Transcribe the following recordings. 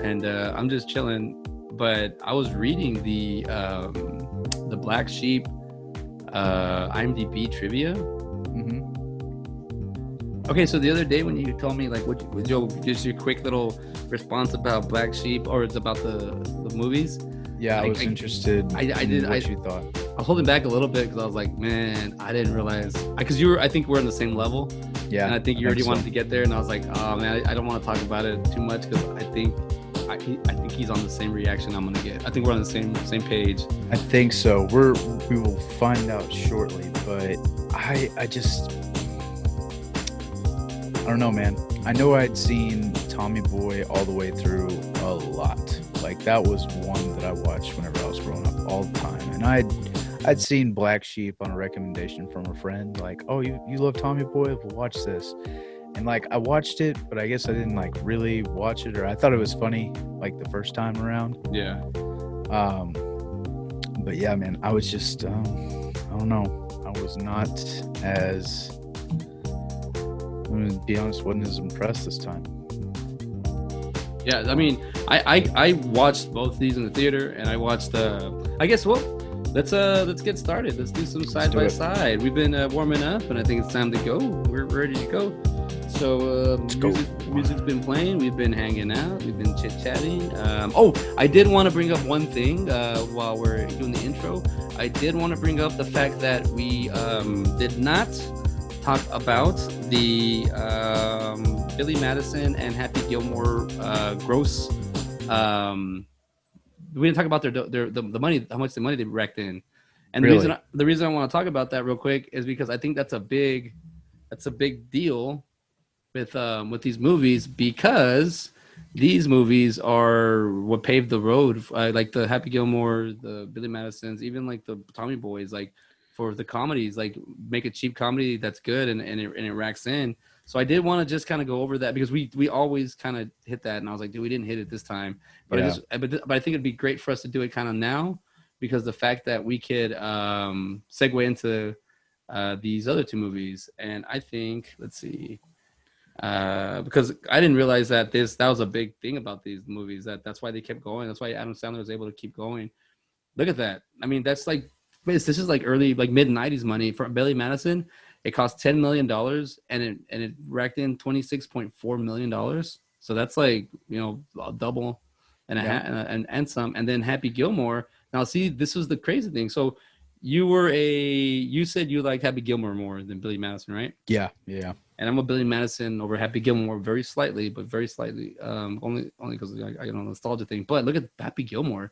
and I'm just chilling. But I was reading the Black Sheep IMDb trivia. Mm-hmm. Okay, so the other day when you told me like what was just your quick little response about Black Sheep, or it's about the movies. Yeah, I was interested in what you thought. I was holding back a little bit because I was like, man, I didn't realize, because I think we're on the same level. Yeah, and I think you already wanted to get there, and I was like, oh man, I don't want to talk about it too much because I think he's on the same reaction I'm gonna get. I think we're on the same page. I think so. We will find out shortly, but I don't know, man. I know I'd seen Tommy Boy all the way through a lot. Like, that was one that I watched whenever I was growing up all the time. And I'd seen Black Sheep on a recommendation from a friend. Like, oh, you love Tommy Boy? Well, watch this. And, like, I watched it, but I guess I didn't, like, really watch it. Or I thought it was funny, like, the first time around. Yeah. But, yeah, man, I was just, I don't know. I was not as... I'm gonna be honest, wasn't as impressed this time. Yeah, I mean, I watched both these in the theater, and I watched I guess let's get started. Let's do some side by side. We've been warming up, and I think it's time to go. We're ready to go. So music's been playing. We've been hanging out. We've been chit chatting. I did want to bring up one thing while we're doing the intro. I did want to bring up the fact that we did not talk about the Billy Madison and Happy Gilmore gross. We didn't talk about the money, how much the money they racked in, and really? the reason I want to talk about that real quick is because I think that's a big deal with these movies, because these movies are what paved the road, like the Happy Gilmore, the Billy Madisons, even like the Tommy Boys, like for the comedies, like make a cheap comedy that's good and it racks in. So I did want to just kind of go over that, because we always kind of hit that, and I was like, dude, we didn't hit it this time. But yeah. But I think it'd be great for us to do it kind of now, because the fact that we could segue into these other two movies. And I think, let's see, because I didn't realize that was a big thing about these movies, that's why they kept going. That's why Adam Sandler was able to keep going. Look at that. I mean, that's like, this is like early, like mid 90s money for Billy Madison. It cost $10 million and it racked in $26.4 million. So that's like, a double and a half and some. And then Happy Gilmore. Now, see, this was the crazy thing. So you said you like Happy Gilmore more than Billy Madison, right? Yeah. And I'm a Billy Madison over Happy Gilmore, very slightly. Only because I got a nostalgia thing. But look at Happy Gilmore,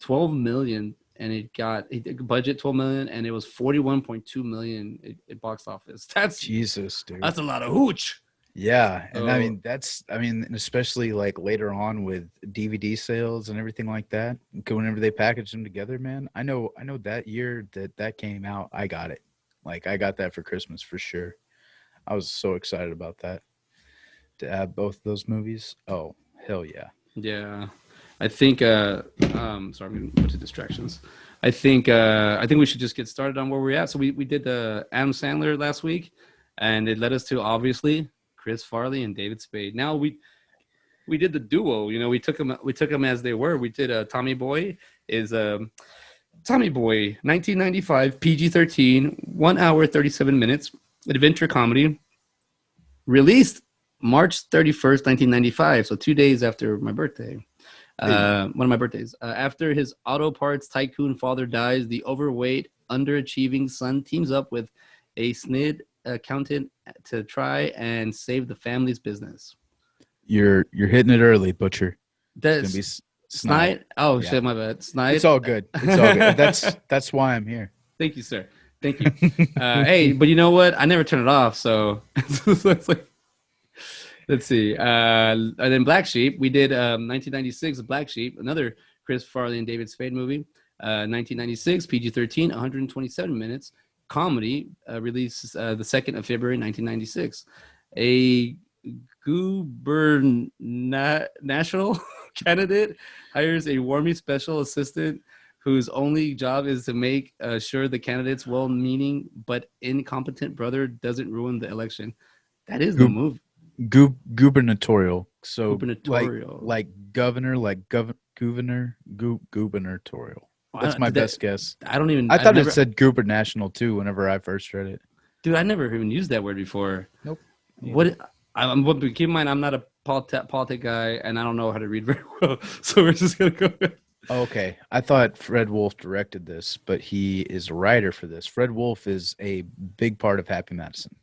12 million. And it got budget 12 million, and it was 41.2 million at box office. That's Jesus, dude. That's a lot of hooch. Yeah, and especially like later on with DVD sales and everything like that. Whenever they package them together, man, I know that year that came out, I got it. Like, I got that for Christmas for sure. I was so excited about that, to add both those movies. Oh, hell yeah. Yeah. I think sorry, I'm going to go to distractions. I think we should just get started on where we're at. So we did the Adam Sandler last week, and it led us to, obviously, Chris Farley and David Spade. Now we did the duo. We took them as they were. We did Tommy Boy is Tommy Boy, 1995, PG-13, 1 hour 37 minutes, adventure comedy, released March 31st, 1995. So 2 days after my birthday. One of my birthdays. After his auto parts tycoon father dies, the overweight, underachieving son teams up with a snid accountant to try and save the family's business. You're hitting it early, Butcher. That's gonna be Snide. Oh yeah. Shit, my bad. Snide. It's all good. That's why I'm here. Thank you, sir. Thank you. Hey, but you know what? I never turn it off, so it's like. Let's see. And then Black Sheep, we did 1996, Black Sheep, another Chris Farley and David Spade movie. 1996, PG-13, 127 minutes. Comedy, released the 2nd of February, 1996. A gubernatorial candidate hires a warmy special assistant whose only job is to make sure the candidate's well-meaning but incompetent brother doesn't ruin the election. That is the movie. Gubernatorial So Gubernatorial. like governor, gubernatorial. That's my Did that, best guess. I don't even. I I've thought it never. said gubernational too whenever I first read it. Dude, I never even used that word before. Nope. What? But keep in mind, I'm not a politic guy, and I don't know how to read very well. So we're just gonna go. Okay, I thought Fred Wolf directed this, but he is a writer for this. Fred Wolf is a big part of Happy Madison.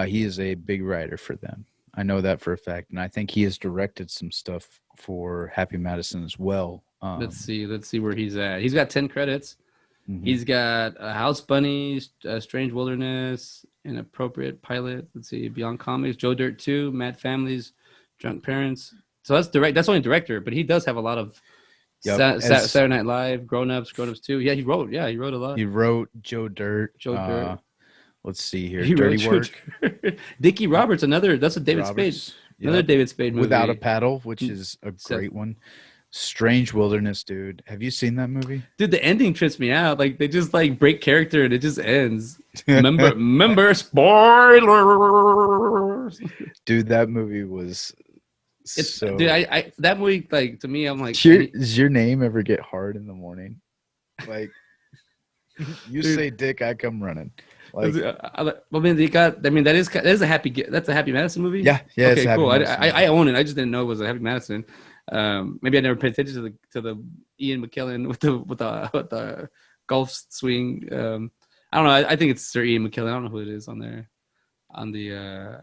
He is a big writer for them. I know that for a fact, and I think he has directed some stuff for Happy Madison as well. Let's see. Let's see where he's at. He's got 10 credits. Mhm. He's got House Bunny, Strange Wilderness, Inappropriate Pilot. Let's see, Beyond Comics, Joe Dirt 2, Mad Families, Drunk Parents. So that's direct. That's only director, but he does have a lot of Saturday Night Live, Grown Ups 2. Yeah, he wrote a lot. He wrote Joe Dirt. Joe Dirt. Let's see here. He Dirty wrote Work. Dickie Roberts, that's a David Roberts. Spade. Another David Spade movie. Without a Paddle, which is a great one. Strange Wilderness, dude. Have you seen that movie? Dude, the ending trips me out. Like they just like break character and it just ends. Remember spoilers. Dude, that movie was dude, I that movie, like, to me, I'm like, does your name ever get hard in the morning? Like you dude, say dick, I come running. Like, that is a Happy Madison movie. Yeah, okay, cool. I own it. I just didn't know it was a Happy Madison. Maybe I never paid attention to the Ian McKellen with the golf swing. I don't know. I think it's Sir Ian McKellen. I don't know who it is on there, on the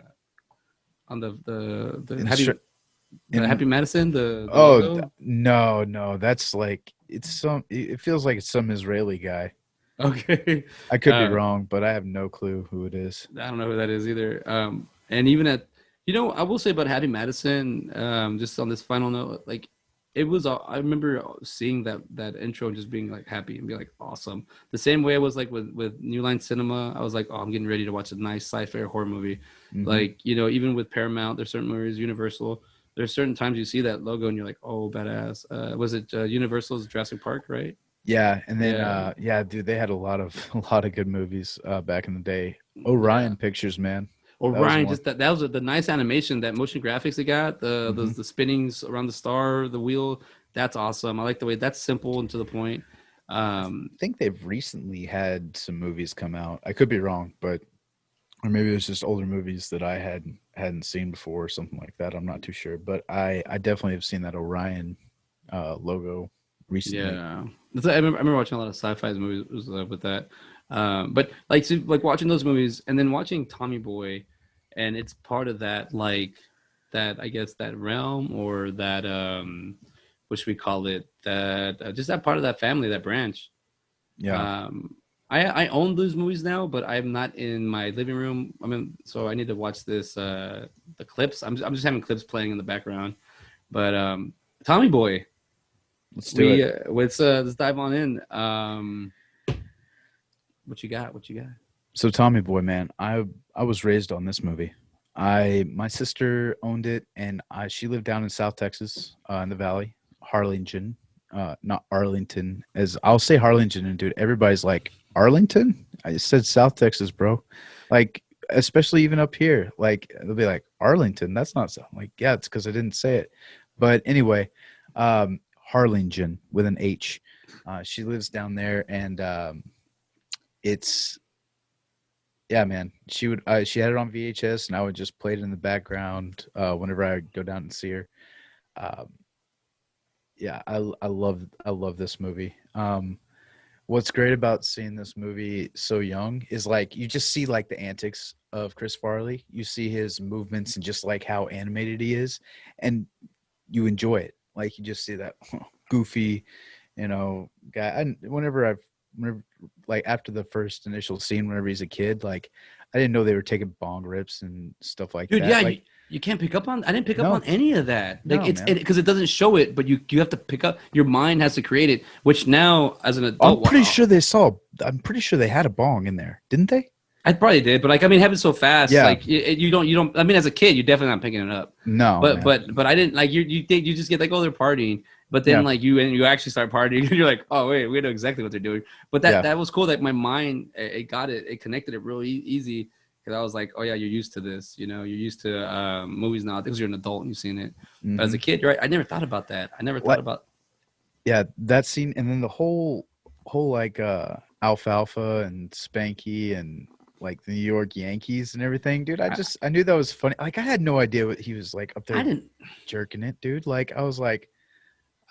Happy Madison. The logo? No, that's like it feels like it's some Israeli guy. Okay, I could be wrong, but I have no clue who it is. I don't know who that is either. And even I will say about Happy Madison, just on this final note, like it was. I remember seeing that intro and just being like happy and be like awesome. The same way I was like with New Line Cinema. I was like, oh, I'm getting ready to watch a nice sci-fi horror movie. Mm-hmm. Like, even with Paramount, there's certain movies, Universal. There's certain times you see that logo and you're like, oh, badass. Was it Universal's Jurassic Park, right? Yeah, and then dude, they had a lot of good movies back in the day. Orion Pictures, man. Orion, that was the nice animation, that motion graphics they got, the spinnings around the star, the wheel. That's awesome. I like the way that's simple and to the point. I think they've recently had some movies come out. I could be wrong, or maybe it was just older movies that I hadn't seen before or something like that. I'm not too sure, but I definitely have seen that Orion logo recently. Yeah, I remember watching a lot of sci-fi movies with that. But like watching those movies and then watching Tommy Boy, and it's part of that, like that, I guess, that realm, or that what should we call it, that just that part of that family, that branch. Yeah. I own those movies now, but I'm not in my living room. So I need to watch the clips. I'm just having clips playing in the background. But Tommy Boy, let's do it. Let's dive on in. What you got? So Tommy Boy, man, I was raised on this movie. My sister owned it, and she lived down in South Texas, in the Valley, Harlingen, not Arlington. As I'll say Harlingen, and dude, everybody's like, Arlington? I said South Texas, bro. Like, especially even up here, like they'll be like, Arlington. That's not so. I'm like, yeah, it's because I didn't say it. But anyway, Harlingen with an H. She lives down there, and it's, yeah, man. She had it on VHS, and I would just play it in the background whenever I would go down and see her. Yeah, I love this movie. What's great about seeing this movie so young is, like, you just see like the antics of Chris Farley. You see his movements and just like how animated he is, and you enjoy it. Like, you just see that goofy, guy. Whenever like after the first initial scene, whenever he's a kid, like I didn't know they were taking bong rips and stuff like that. Dude, yeah, like, you can't pick up on. I didn't pick up on any of that. Like, because it doesn't show it, but you have to pick up. Your mind has to create it. Which now, as an adult, I'm pretty sure they had a bong in there, didn't they? I probably did, but having so fast, yeah. Like you don't. I mean, as a kid, you're definitely not picking it up. No, but I didn't, like, you think you just get like, oh, they're partying, but then like you actually start partying, and you're like, oh wait, we know exactly what they're doing. But that was cool. That my mind, it got it, connected it really easy. because I was like, oh yeah, you're used to this. You know, you're used to movies now because you're an adult and you've seen it. But as a Hmm. kid, you're right. I never thought about that. I never thought Like, about. yeah, that scene, and then the whole like Alfalfa and Spanky and like the New York Yankees and everything, dude. I knew that was funny. Like I had no idea what he was like up I there didn't. jerking it, dude. Like I was like,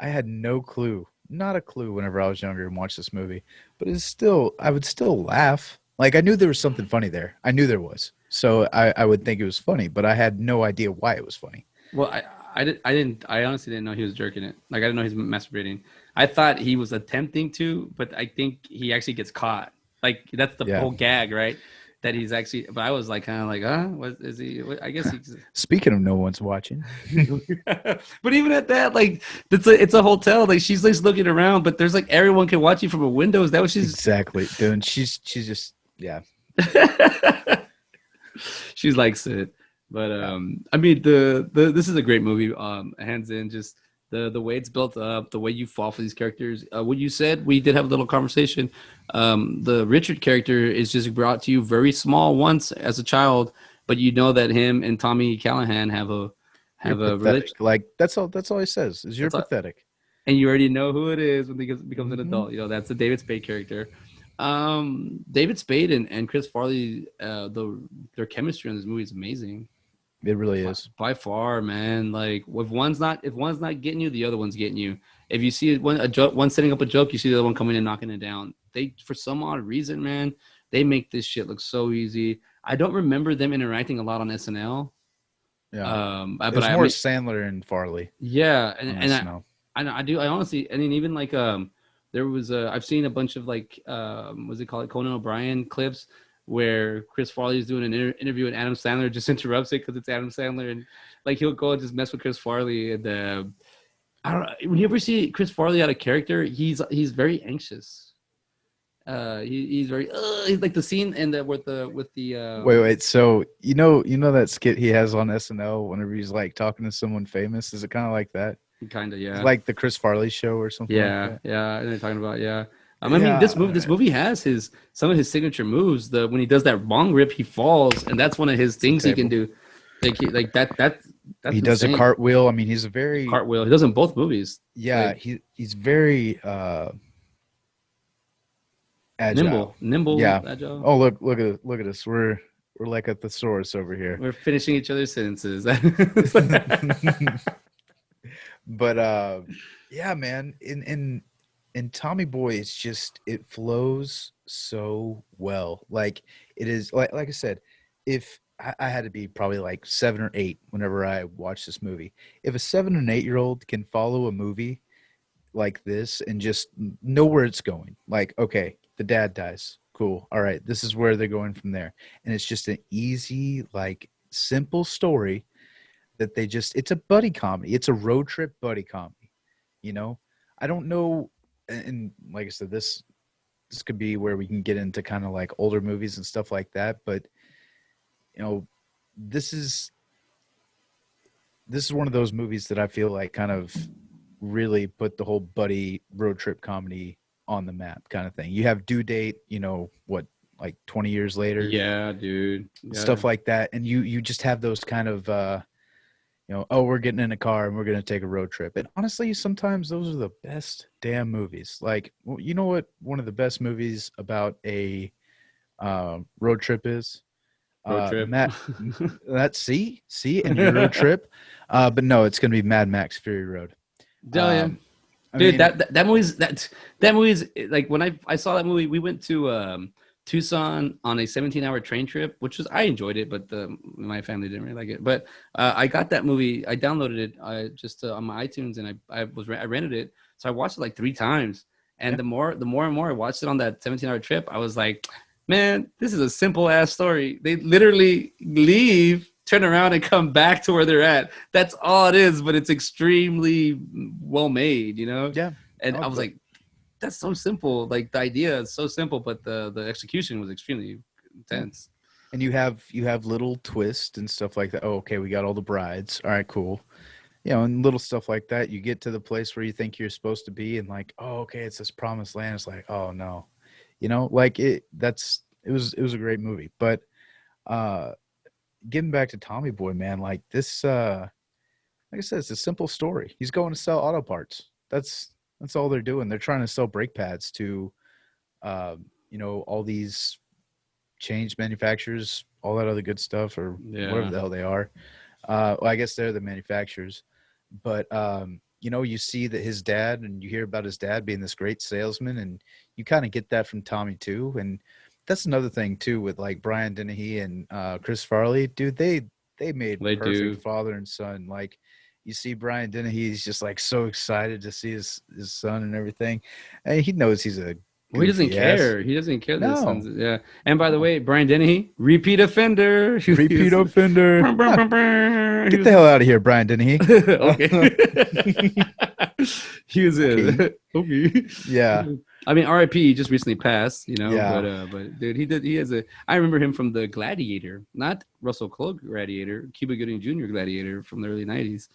I had no clue, not a clue whenever I was younger and watched this movie. But it's still, I would still laugh. Like I knew there was something funny there. I knew there was. So I would think it was funny, but I had no idea why it was funny. Well, I honestly didn't know he was jerking it. Like I didn't know he was masturbating. I thought he was attempting to, but I think he actually gets caught. Like that's the Yeah. whole gag, right? That he's actually. But I was like, kind of like, what is he? What, I guess he's. Speaking of no one's watching. But even at that, like it's a hotel. Like she's like looking around, but there's like everyone can watch you from a window. Is that what she's? Exactly, dude. She's just yeah. She's likes it. But Yeah. I mean the this is a great movie. Hands in, just the way it's built up, the way you fall for these characters. What you said, we did have a little conversation. The Richard character is just brought to you very small once as a child, but you know that him and Tommy Callahan You're have a relation. pathetic. Like that's all he says is you're That's all, pathetic. and you already know who it is when he becomes an Hmm. adult. You know that's the David Spade character. David Spade and Chris Farley, their chemistry in this movie is amazing. It really is. By far, man. Like if one's not getting you, the other one's getting you. If you see one setting up a joke, you see the other one coming and knocking it down. They, for some odd reason, man, they make this shit look so easy. I don't remember them interacting a lot on SNL. Yeah. It But was I more mean, Sandler and Farley yeah, on and SNL. I do. I honestly, I mean, even like there was I've seen a bunch of like what's it called, Conan O'Brien clips where Chris Farley is doing an interview and Adam Sandler just interrupts it because it's Adam Sandler and like he'll go and just mess with Chris Farley and I don't know. When you ever see Chris Farley out of character, he's very anxious. He's very he's like the scene in the with the Wait. So you know that skit he has on SNL whenever he's like talking to someone famous. Is it kind of like that? kind of, It's yeah. like the Chris Farley show or something like Yeah, that. yeah. And they're talking about, yeah. I mean, this Yeah. movie has his some of his signature moves. The when he does that bong rip, he falls, and that's one of his It's the things he can table. do. Like that's He does a insane. cartwheel. I mean, he's a very Cartwheel. He does in both movies. yeah. Like He's very agile. nimble, Yeah. agile. Oh look at us. We're like a thesaurus over here. We're finishing each other's sentences. But yeah, man. In Tommy Boy, it's just it flows so well. Like it is like I said, if I had to be probably like 7 or 8 whenever I watch this movie. If a 7 and 8 year old can follow a movie like this and just know where it's going, like, okay, the dad dies. Cool. All right, this is where they're going from there. And it's just an easy, like simple story that they just it's a buddy comedy. It's a road trip buddy comedy. You know? I don't know and like I said, this could be where we can get into kind of like older movies and stuff like that, but you know, this is this is one of those movies that I feel like kind of really put the whole buddy road trip comedy on the map kind of thing. You have Due Date, you know, what like 20 years later, Yeah, dude. Yeah. stuff like that, and you just have those kind of you know, oh, we're getting in a car and we're going to take a road trip. And honestly, sometimes those are the best damn movies. Like, well, you know what? One of the best movies about a road trip is Road trip. Matt. That and Euro Trip. But no, it's going to be Mad Max Fury Road. Oh yeah. I Dude, mean, that movie's like when I saw that movie, we went to Tucson on a 17-hour train trip, which was I enjoyed it, but my family didn't really like it. But I got that movie, I downloaded it just on my iTunes, and I rented it, so I watched it like 3 times. And yeah, the more I watched it on that 17-hour trip, I was like, man, this is a simple ass story. They literally leave, turn around, and come back to where they're at. That's all it is, but it's extremely well made, you know? yeah. And Oh, I was like, that's so simple. Like the idea is so simple, but the execution was extremely yeah. intense. And you have little twists and stuff like that. Oh, okay, we got all the brides. All right, cool. You know, and little stuff like that. You get to the place where you think you're supposed to be, and like, oh, okay, it's this promised land. It's like, oh no, you know, like it. It was a great movie, but Uh, Getting back to Tommy Boy, man, like this, like I said, it's a simple story. He's going to sell auto parts. That's all they're doing. They're trying to sell brake pads to, uh, all these change manufacturers, all that other good stuff, or whatever Yeah. the hell they are. Well, I guess they're the manufacturers, but you see that his dad, and you hear about his dad being this great salesman, and you kind of get that from Tommy too. And that's another thing too with like Brian Dennehy and Chris Farley, dude. They made They perfect do. father and son. Like you see Brian Dennehy, he's just like so excited to see his son and everything, and he knows he's a Well, he doesn't goofy ass. care. He doesn't care that his son's No, yeah. And by the no. way, Brian Dennehy, repeat offender. He Repeat was, offender. Huh. he Get the was hell out of here, Brian Dennehy. okay. He was Okay. okay. Yeah. I mean, R.I.P. He just recently passed, Yeah. but dude, he did. He has a. I remember him from the Gladiator, not Russell Crowe Gladiator, Cuba Gooding Jr. Gladiator from the early '90s.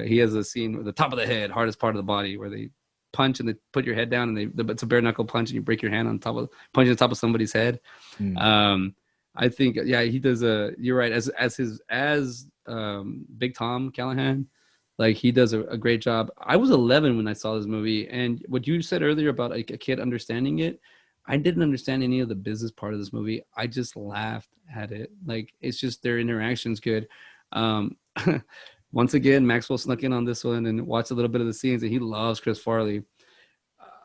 He has a scene with the top of the head, hardest part of the body, where they punch and they put your head down, and it's a bare knuckle punch, and you break your hand on top of punching on top of somebody's head. Mm. I think yeah, he does you're right, as Big Tom Callahan, like he does a great job. I was 11 when I saw this movie, and what you said earlier about like a kid understanding it, I didn't understand any of the business part of this movie. I just laughed at it. Like it's just their interactions good. Um, once again, Maxwell snuck in on this one and watched a little bit of the scenes, and he loves Chris Farley.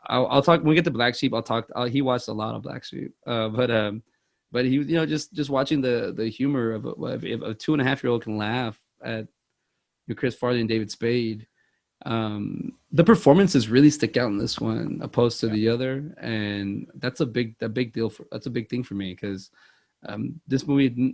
I'll talk when we get to Black Sheep. I'll talk. He watched a lot of Black Sheep, but he, just watching the humor of if a 2.5-year-old can laugh at Chris Farley and David Spade. The performances really stick out in this one opposed to Yeah. the other, and that's a big deal that's a big thing for me because this movie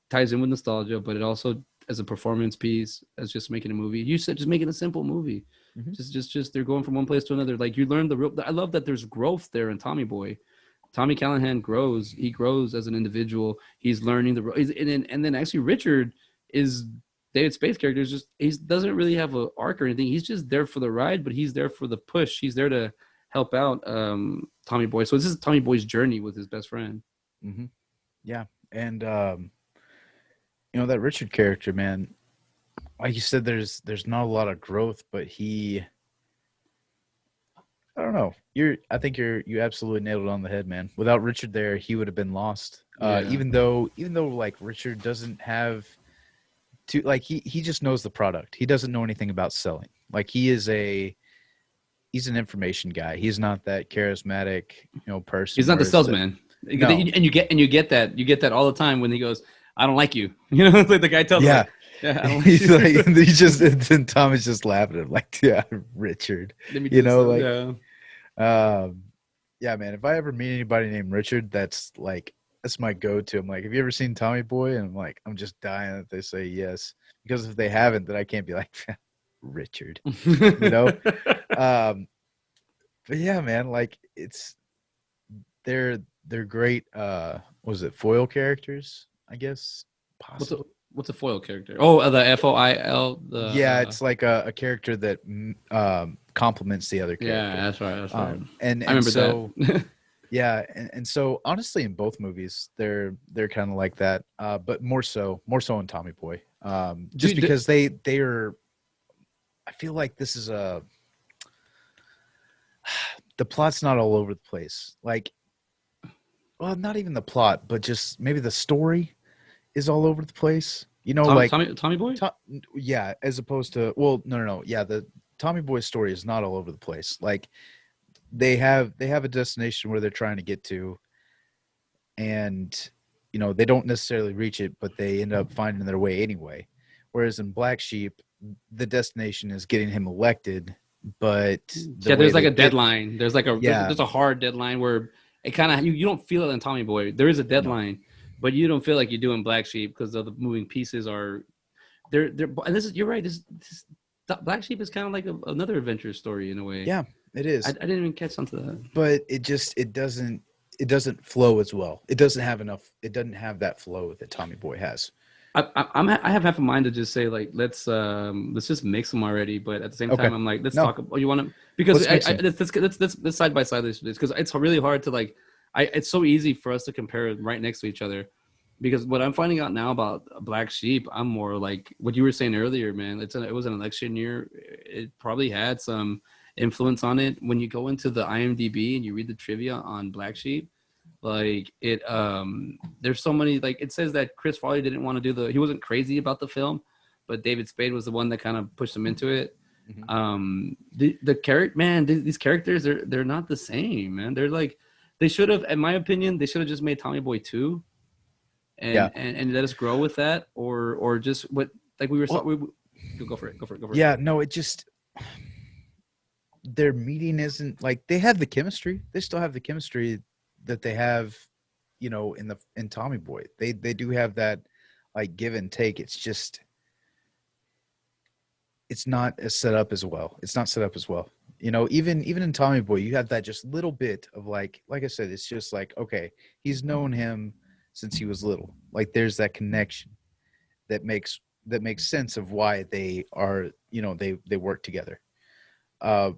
ties in with nostalgia, but it also as a performance piece, as just making a movie. You said just making a simple movie. Mhm. Just they're going from one place to another. Like you learn the real. I love that there's growth there in Tommy Boy. Tommy Callahan grows. He grows as an individual. He's learning and then actually Richard is David Spade's character is just he doesn't really have an arc or anything. He's just there for the ride, but he's there for the push. He's there to help out Tommy Boy. So this is Tommy Boy's journey with his best friend. Mhm. Yeah. And that Richard character, man, like you said, there's not a lot of growth, but I don't know. I think you absolutely nailed it on the head, man. Without Richard there, he would have been lost. Yeah. Even though like Richard doesn't have to like he just knows the product. He doesn't know anything about selling. Like he's an information guy. He's not that charismatic, person. He's not the whereas salesman. No. And you get that all the time when he goes, "I don't like you." It's like the guy tells him, Yeah. like, "Yeah, I don't like He's you." like, and he just, and then Tom is just laughing at him, like, yeah, Richard. Let me You do know, some- like, yeah. Yeah, man. If I ever meet anybody named Richard, that's my go-to. I'm like, have you ever seen Tommy Boy? And I'm like, I'm just dying that they say yes, because if they haven't, then I can't be like Richard. Um, but yeah, man, like they're great. Was it foil characters? I guess possibly. What's a foil character? Oh, the FOIL. Yeah, it's like a character that complements the other character. Yeah, that's right. That's right. And I remember so, that. yeah, and so honestly, in both movies, they're kind of like that. But more so in Tommy Boy. Just because they are. I feel like this is the plot's not all over the place. Like, well, not even the plot, but just maybe the story is all over the place. Tommy Boy? Yeah, as opposed to, well, no. Yeah, the Tommy Boy story is not all over the place. Like they have a destination where they're trying to get to, and they don't necessarily reach it, but they end up finding their way anyway. Whereas in Black Sheep, the destination is getting him elected, but there's like a deadline. There's like there's a hard deadline where it kind of you don't feel it in Tommy Boy. There is a deadline, but you don't feel like you do in Black Sheep because of the moving pieces are they're and you're right. This Black Sheep is kind of like another adventure story in a way. Yeah, it is. I didn't even catch on to that. But it doesn't flow as well. It doesn't have that flow that Tommy Boy has. I have half a mind to just say like let's just mix them already, but at the same time I'm like let's talk about you want to because let's side by side this because it's really hard to like it's so easy for us to compare right next to each other. because what I'm finding out now about Black Sheep, I'm more like what you were saying earlier, man. It was an election year. It probably had some influence on it. When you go into the IMDb and you read the trivia on Black Sheep, like there's so many, like it says that Chris Farley didn't want to do he wasn't crazy about the film, but David Spade was the one that kind of pushed him into it. Mhm. The character, man, these characters, they're not the same, man. They're like, they should have, in my opinion, they should have just made Tommy Boy 2 Yeah. and let us grow with that, or just what, like we were Well, go for it, go for it, go for it. yeah, no, it just their meeting isn't like they have the chemistry. They still have the chemistry that they have, in Tommy Boy. They do have that like give and take. It's just it's not as set up as well. It's not set up as well. Even in Tommy Boy, you have that just little bit of like I said, it's just like, okay, he's known him since he was little. Like there's that connection that makes sense of why they are, they work together.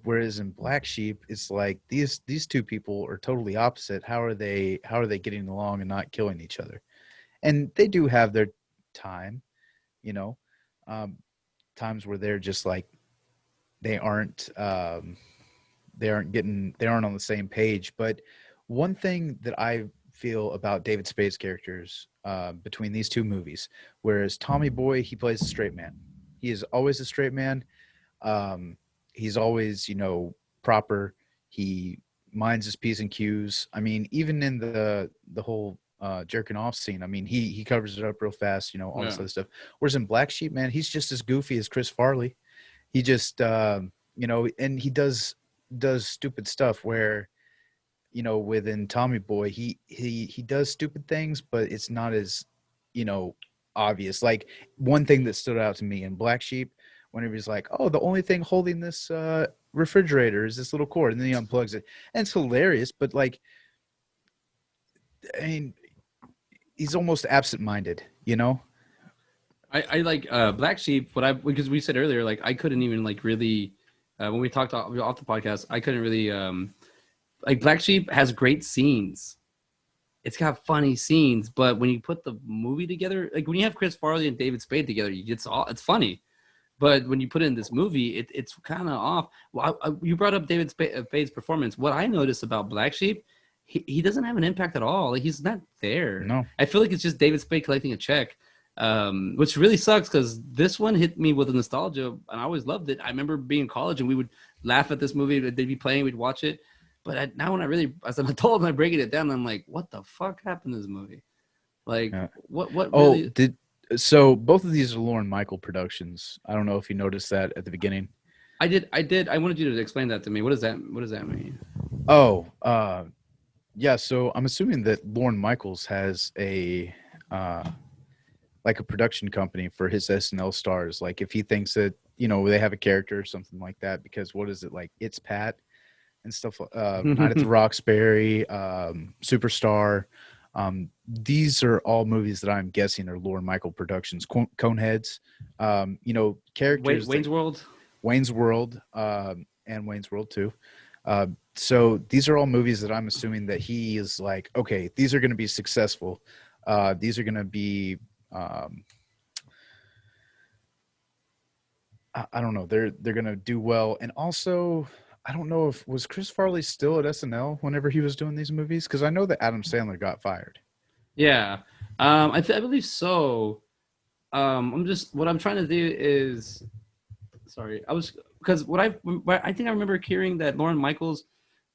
Whereas in Black Sheep, it's like these two people are totally opposite. How are they getting along and not killing each other? And they do have their time, you know, um, times where they're just like they aren't they aren't on the same page. But one thing that I feel about David Spade's characters between these two movies, whereas Tommy Boy, he plays a straight man. He is always a straight man. Um, he's always, proper. He minds his P's and Q's. I mean, even in the whole jerking off scene, I mean, he covers it up real fast, all this Yeah. other stuff. Whereas in Black Sheep, man, he's just as goofy as Chris Farley. He just, and he does stupid stuff where, within Tommy Boy, he does stupid things, but it's not as, you know, obvious. Like one thing that stood out to me in Black Sheep, whenever he's like, "Oh, the only thing holding this refrigerator is this little cord," and then he unplugs it, and it's hilarious. But like, I mean, he's almost absent-minded, you know? I like Black Sheep. What I, because we said earlier, like I couldn't even like really when we talked off the podcast, I couldn't really like Black Sheep has great scenes. It's got funny scenes, but when you put the movie together, like when you have Chris Farley and David Spade together, it's funny. But when you put it in this movie, it's kind of off. Well, you brought up David Spade's performance. What I noticed about Black Sheep, he doesn't have an impact at all. Like he's not there. No. I feel like it's just David Spade collecting a check, which really sucks because this one hit me with a nostalgia, and I always loved it. I remember being in college and we would laugh at this movie. They'd be playing, we'd watch it. But now when I really, as an adult, and I'm breaking it down, I'm like, what the fuck happened to this movie? Like, Yeah. what Oh, really? so both of these are Lauren Michael productions. I don't know if you noticed that at the beginning. I did. I wanted you to explain that to me. What does that? What does that mean? Oh, yeah. So I'm assuming that Lauren Michaels has uh, like a production company for his SNL stars. Like if he thinks that, they have a character or something like that, because what is it like? It's Pat and stuff. Night at the Roxbury, Superstar. These are all movies that I'm guessing are Lauren Michael productions. Coneheads, characters Wayne's World. Wayne's World, and Wayne's World 2. So these are all movies that I'm assuming that he is like, okay, these are going to be successful. These are going to be, I don't know, they're going to do well. And also, I don't know if was Chris Farley still at SNL whenever he was doing these movies, because I know that Adam Sandler got fired. Yeah, I believe so. I'm just what I'm trying to do is, sorry, I was because I think I remember hearing that Lauren Michaels,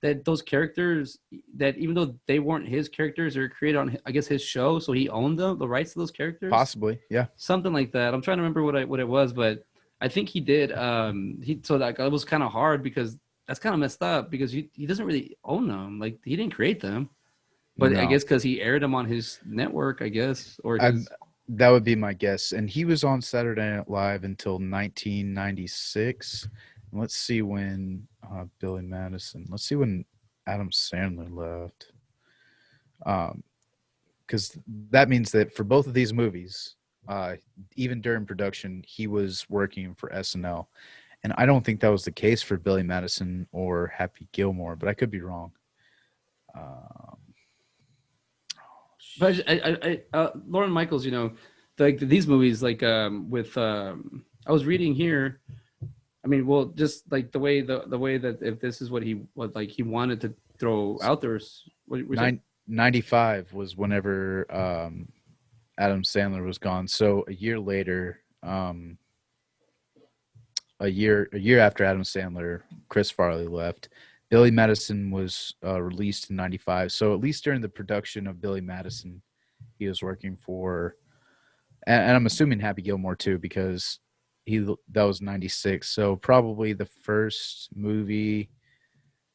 that those characters, that even though they weren't his characters, they were created on, I guess, his show, so he owned the rights to those characters, Possibly, yeah. something like that. I'm trying to remember what it was, but I think he did. So that it was kind of hard because that's kind of messed up because he doesn't really own them. Like he didn't create them. But I No, guess because he aired them on his network, I guess, or I his. that would be my guess. And he was on Saturday Night Live until 1996. Let's see when Billy Madison. Let's see when Adam Sandler left. Because that means that for both of these movies, even during production, he was working for SNL. And I don't think that was the case for Billy Madison or Happy Gilmore, but I could be wrong. Um, But Lauren Michaels, like these movies, like with I was reading here. I mean, well, just like the way that if this is what like he wanted to throw out there. What was it? 95 was whenever Adam Sandler was gone. So a year later, a year after Adam Sandler, Chris Farley left. Billy Madison was released in '95. So at least during the production of Billy Madison, he was working for, and I'm assuming Happy Gilmore too, because that was '96. So probably the first movie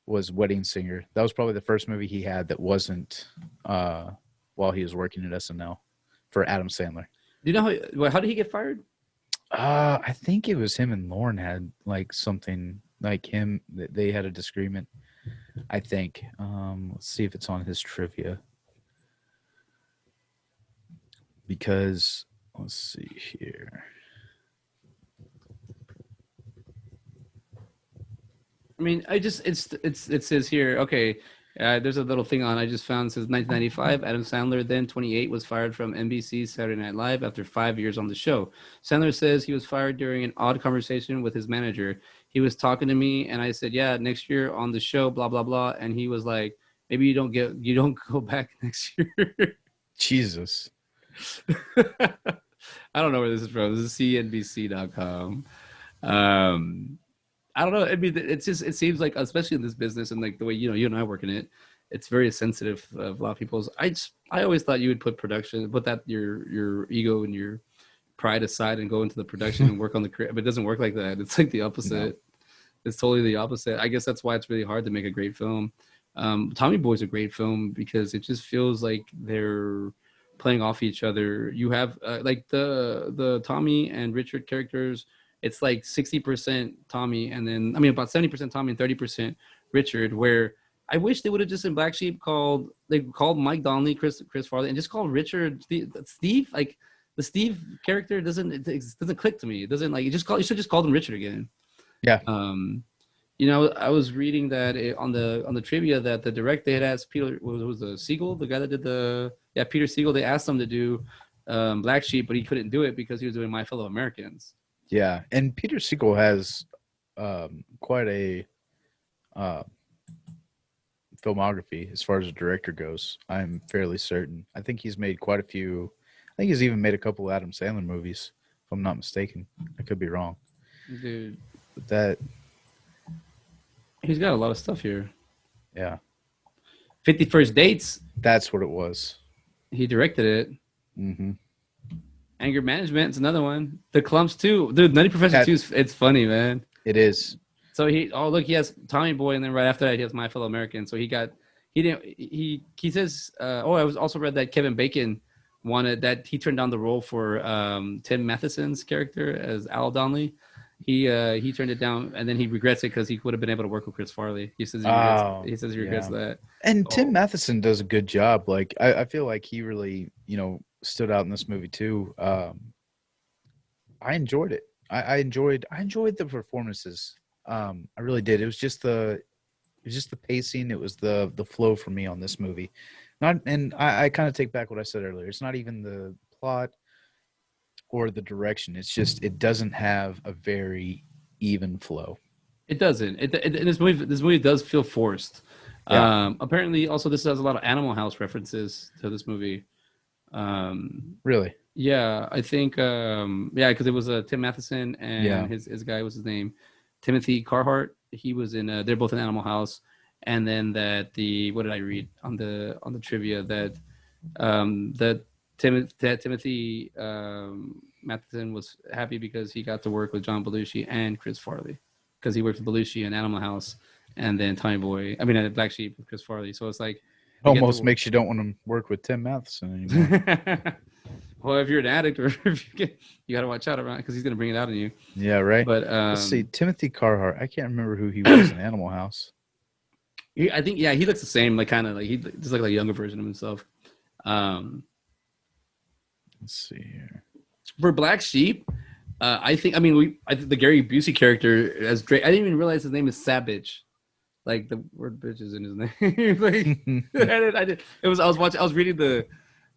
was Wedding Singer. That was probably the first movie he had that wasn't while he was working at SNL for Adam Sandler. Do you know how did he get fired? I think it was him and Lauren had like something like him. They had a disagreement. I think. Let's see if it's on his trivia. Because let's see here. I mean, it says here. Okay, there's a little thing on I just found. It says 1995. Adam Sandler, then 28, was fired from NBC's Saturday Night Live after 5 years on the show. Sandler says he was fired during an odd conversation with his manager. He was talking to me, and I said, "Yeah, next year on the show, blah blah blah." And he was like, "Maybe you don't go back next year." Jesus. I don't know where this is from. This is CNBC.com. Um, I don't know. I mean, it seems like, especially in this business and like the way you and I work in it, it's very sensitive of a lot of people's. I always thought you would put that your ego and your pride aside and go into the production and work on the career. But it doesn't work like that. It's like the opposite. No. It's totally the opposite. I guess that's why it's really hard to make a great film. Tommy Boy's a great film because it just feels like they're playing off each other. You have like the Tommy and Richard characters. It's like 60% Tommy, and then I mean about 70% Tommy and 30% Richard. Where I wish they would have just in Black Sheep called Mike Donnelly, Chris Farley, and just called Richard Steve. Like the Steve character doesn't click to me. It doesn't like you should just call him Richard again. Yeah. I was reading that on the trivia that the director they had asked Peter was the Siegel, the guy that did Peter Siegel. They asked him to do Black Sheep, but he couldn't do it because he was doing My Fellow Americans. Yeah, and Peter Siegel has quite a filmography as far as a director goes. I'm fairly certain. I think he's made quite a few. I think he's even made a couple Adam Sandler movies, if I'm not mistaken. I could be wrong. Dude, but he's got a lot of stuff here. Yeah. 50 First Dates. That's what it was. He directed it. Mm-hmm. Anger Management is another one. The Clumps too. Dude, Nutty Professor 2 it's funny, man. It is. So he has Tommy Boy, and then right after that he has My Fellow American. So he says I was also read that Kevin Bacon wanted that he turned down the role for Tim Matheson's character as Al Donnelly. He turned it down, and then he regrets it because he would have been able to work with Chris Farley. He says he regrets that. And Tim Matheson does a good job. Like I feel like he really stood out in this movie too. I enjoyed it. I enjoyed the performances. I really did. It was just the pacing. It was the flow for me on this movie. I kind of take back what I said earlier. It's not even the plot or the direction. It's just it doesn't have a very even flow. It doesn't. This movie does feel forced. Yeah. Apparently, also this has a lot of Animal House references to this movie. Really? Yeah, I think because it was Tim Matheson and his guy was his name Timothy Carhart. He was in they're both in Animal House, and then what did I read on the trivia that Timothy Matheson was happy because he got to work with John Belushi and Chris Farley because he worked with Belushi in Animal House, and then Black Sheep with Chris Farley. So it's like almost makes you don't want to work with Tim Matheson anymore. Well, if you're an addict, or if you got to watch out around because he's going to bring it out on you. Yeah, right. But let's see, Timothy Carhart. I can't remember who he was in Animal House. I think he looks the same, like kind of like he just like a younger version of himself. Let's see here. For Black Sheep, I think the Gary Busey character as Drake. I didn't even realize his name is Savage. Like the word "bitch" is in his name. Like I did. I was reading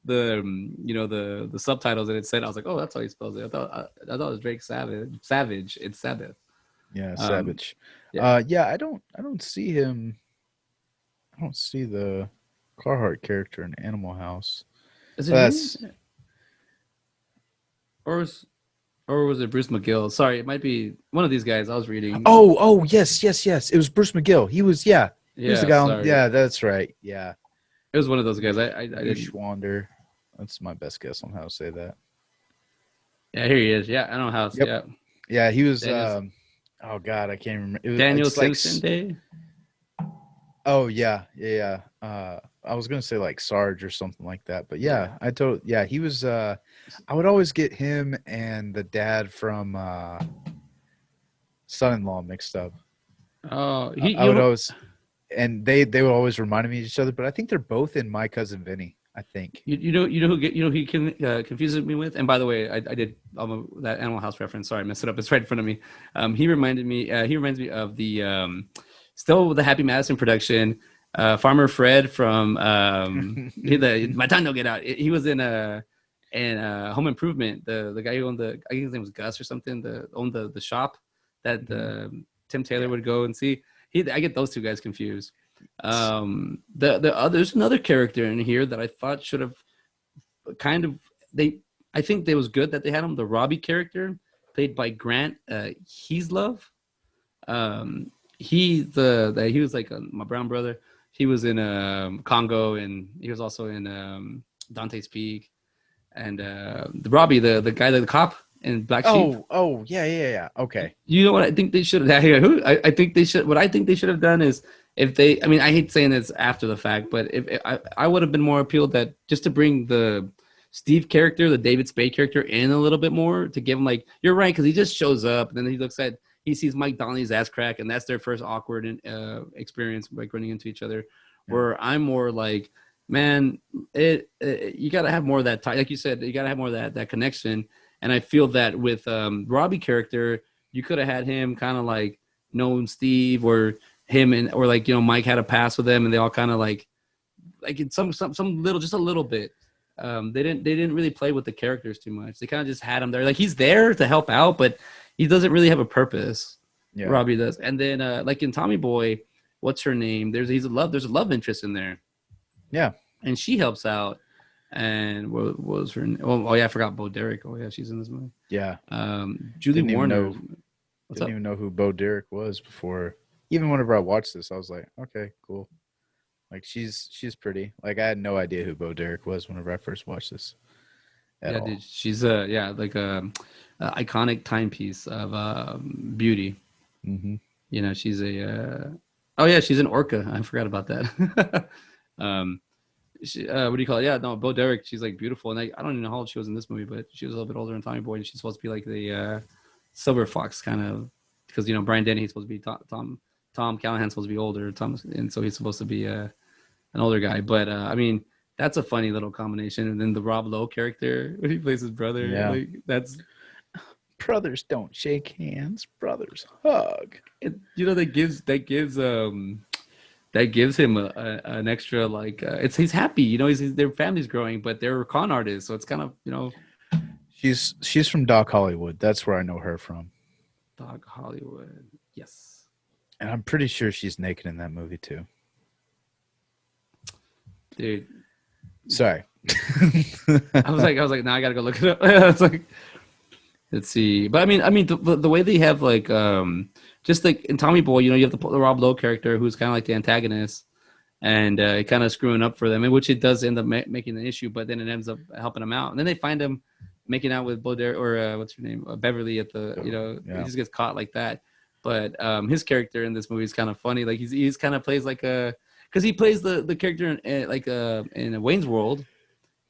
the subtitles and it said, I was like, oh, that's how he spells it. I thought it was Drake Savage. It's Sabbath. Yeah, Um, Savage. yeah. Yeah, I don't see him. I don't see the Carhartt character in Animal House. Is it But him that's or was or was it Bruce McGill? Sorry, it might be one of these guys. I was reading. oh yes, yes, yes. It was Bruce McGill. He was the Yeah, guy on. sorry. Yeah, that's right. Yeah, It was one of those guys. I didn't. Bushwander. That's my best guess on how to say that. Yeah, here he is. Yeah, I know how. Yep. Yeah, Yeah, he was. Daniel Oh God, I can't remember. It was. Daniel It's like. Simpson Day. Oh yeah, yeah, yeah. I was gonna say like Sarge or something like that, but Yeah. yeah, I told. Yeah, he was. I would always get him and the dad from Son-in-Law mixed up. Oh, I would always, and they would always remind me of each other. But I think they're both in My Cousin Vinny. I think. who he confuses me with. And by the way, I did that Animal House reference. Sorry, I messed it up. It's right in front of me. He reminded me. He reminds me of the still the Happy Madison production. Farmer Fred from my time don't get out. He was in Home Improvement. The guy who owned I think his name was Gus or something. Owned the shop that Tim Taylor would go and see. I get those two guys confused. There's another character in here that I thought should have kind of I think it was good that they had him, the Robbie character played by Grant Heaslove. He was like my brown brother. He was in Congo, and he was also in Dante's Peak, and the Robbie, the guy, the cop in Black Sheep. Oh, yeah, yeah, yeah. Okay. You know what I think they should have? I think they should. What I think they should have done is if they. I mean, I hate saying this after the fact, but if I would have been more appealed that just to bring the Steve character, the David Spade character, in a little bit more to give him like you're right because he just shows up and then he sees Mike Donnelly's ass crack and that's their first awkward experience like running into each other. Where I'm more like, man, you got to have more of that like you said, you got to have more of that connection. And I feel that with Robbie character, you could have had him kind of like known Steve or him or like, Mike had a pass with them and they all kind of like in some little, just a little bit. They didn't really play with the characters too much. They kind of just had him there. Like he's there to help out, but he doesn't really have a purpose. Yeah. Robbie does. And then like in Tommy Boy, what's her name? There's a love interest in there. Yeah. And she helps out. And what was her name? Oh yeah, I forgot Bo Derek. Oh yeah, she's in this movie. Yeah. Julie Warner. Didn't even know who Bo Derek was before. Even whenever I watched this, I was like, okay, cool. Like she's pretty. Like I had no idea who Bo Derek was whenever I first watched this. Dude, she's like a iconic timepiece of beauty. Mm-hmm. She's she's an orca. I forgot about that. What do you call it? Yeah, no, Bo Derek. She's like beautiful, and I don't even know how old she was in this movie, but she was a little bit older than Tommy Boy, and she's supposed to be like the silver fox kind of, because Brian Dennehy's supposed to be Tom Callahan's supposed to be older, and so he's supposed to be an older guy. But I mean, that's a funny little combination. And then the Rob Lowe character, when he plays his brother, like that's brothers don't shake hands, brothers hug. That gives him an extra like he's happy, their family's growing, but they're con artists, so it's kind of She's from Doc Hollywood. That's where I know her from. Doc Hollywood, yes. And I'm pretty sure she's naked in that movie too. Dude, sorry. I was like, now I gotta go look it up. It's like, let's see, but I mean, the way they have like just like in Tommy Boy, you have the Rob Lowe character who's kind of like the antagonist, and kind of screwing up for them, in which it does end up making an issue, but then it ends up helping him out. And then they find him making out with Boder or what's her name, Beverly at the, he just gets caught like that. But his character in this movie is kind of funny. Like he's kind of plays like because he plays the character in Wayne's World.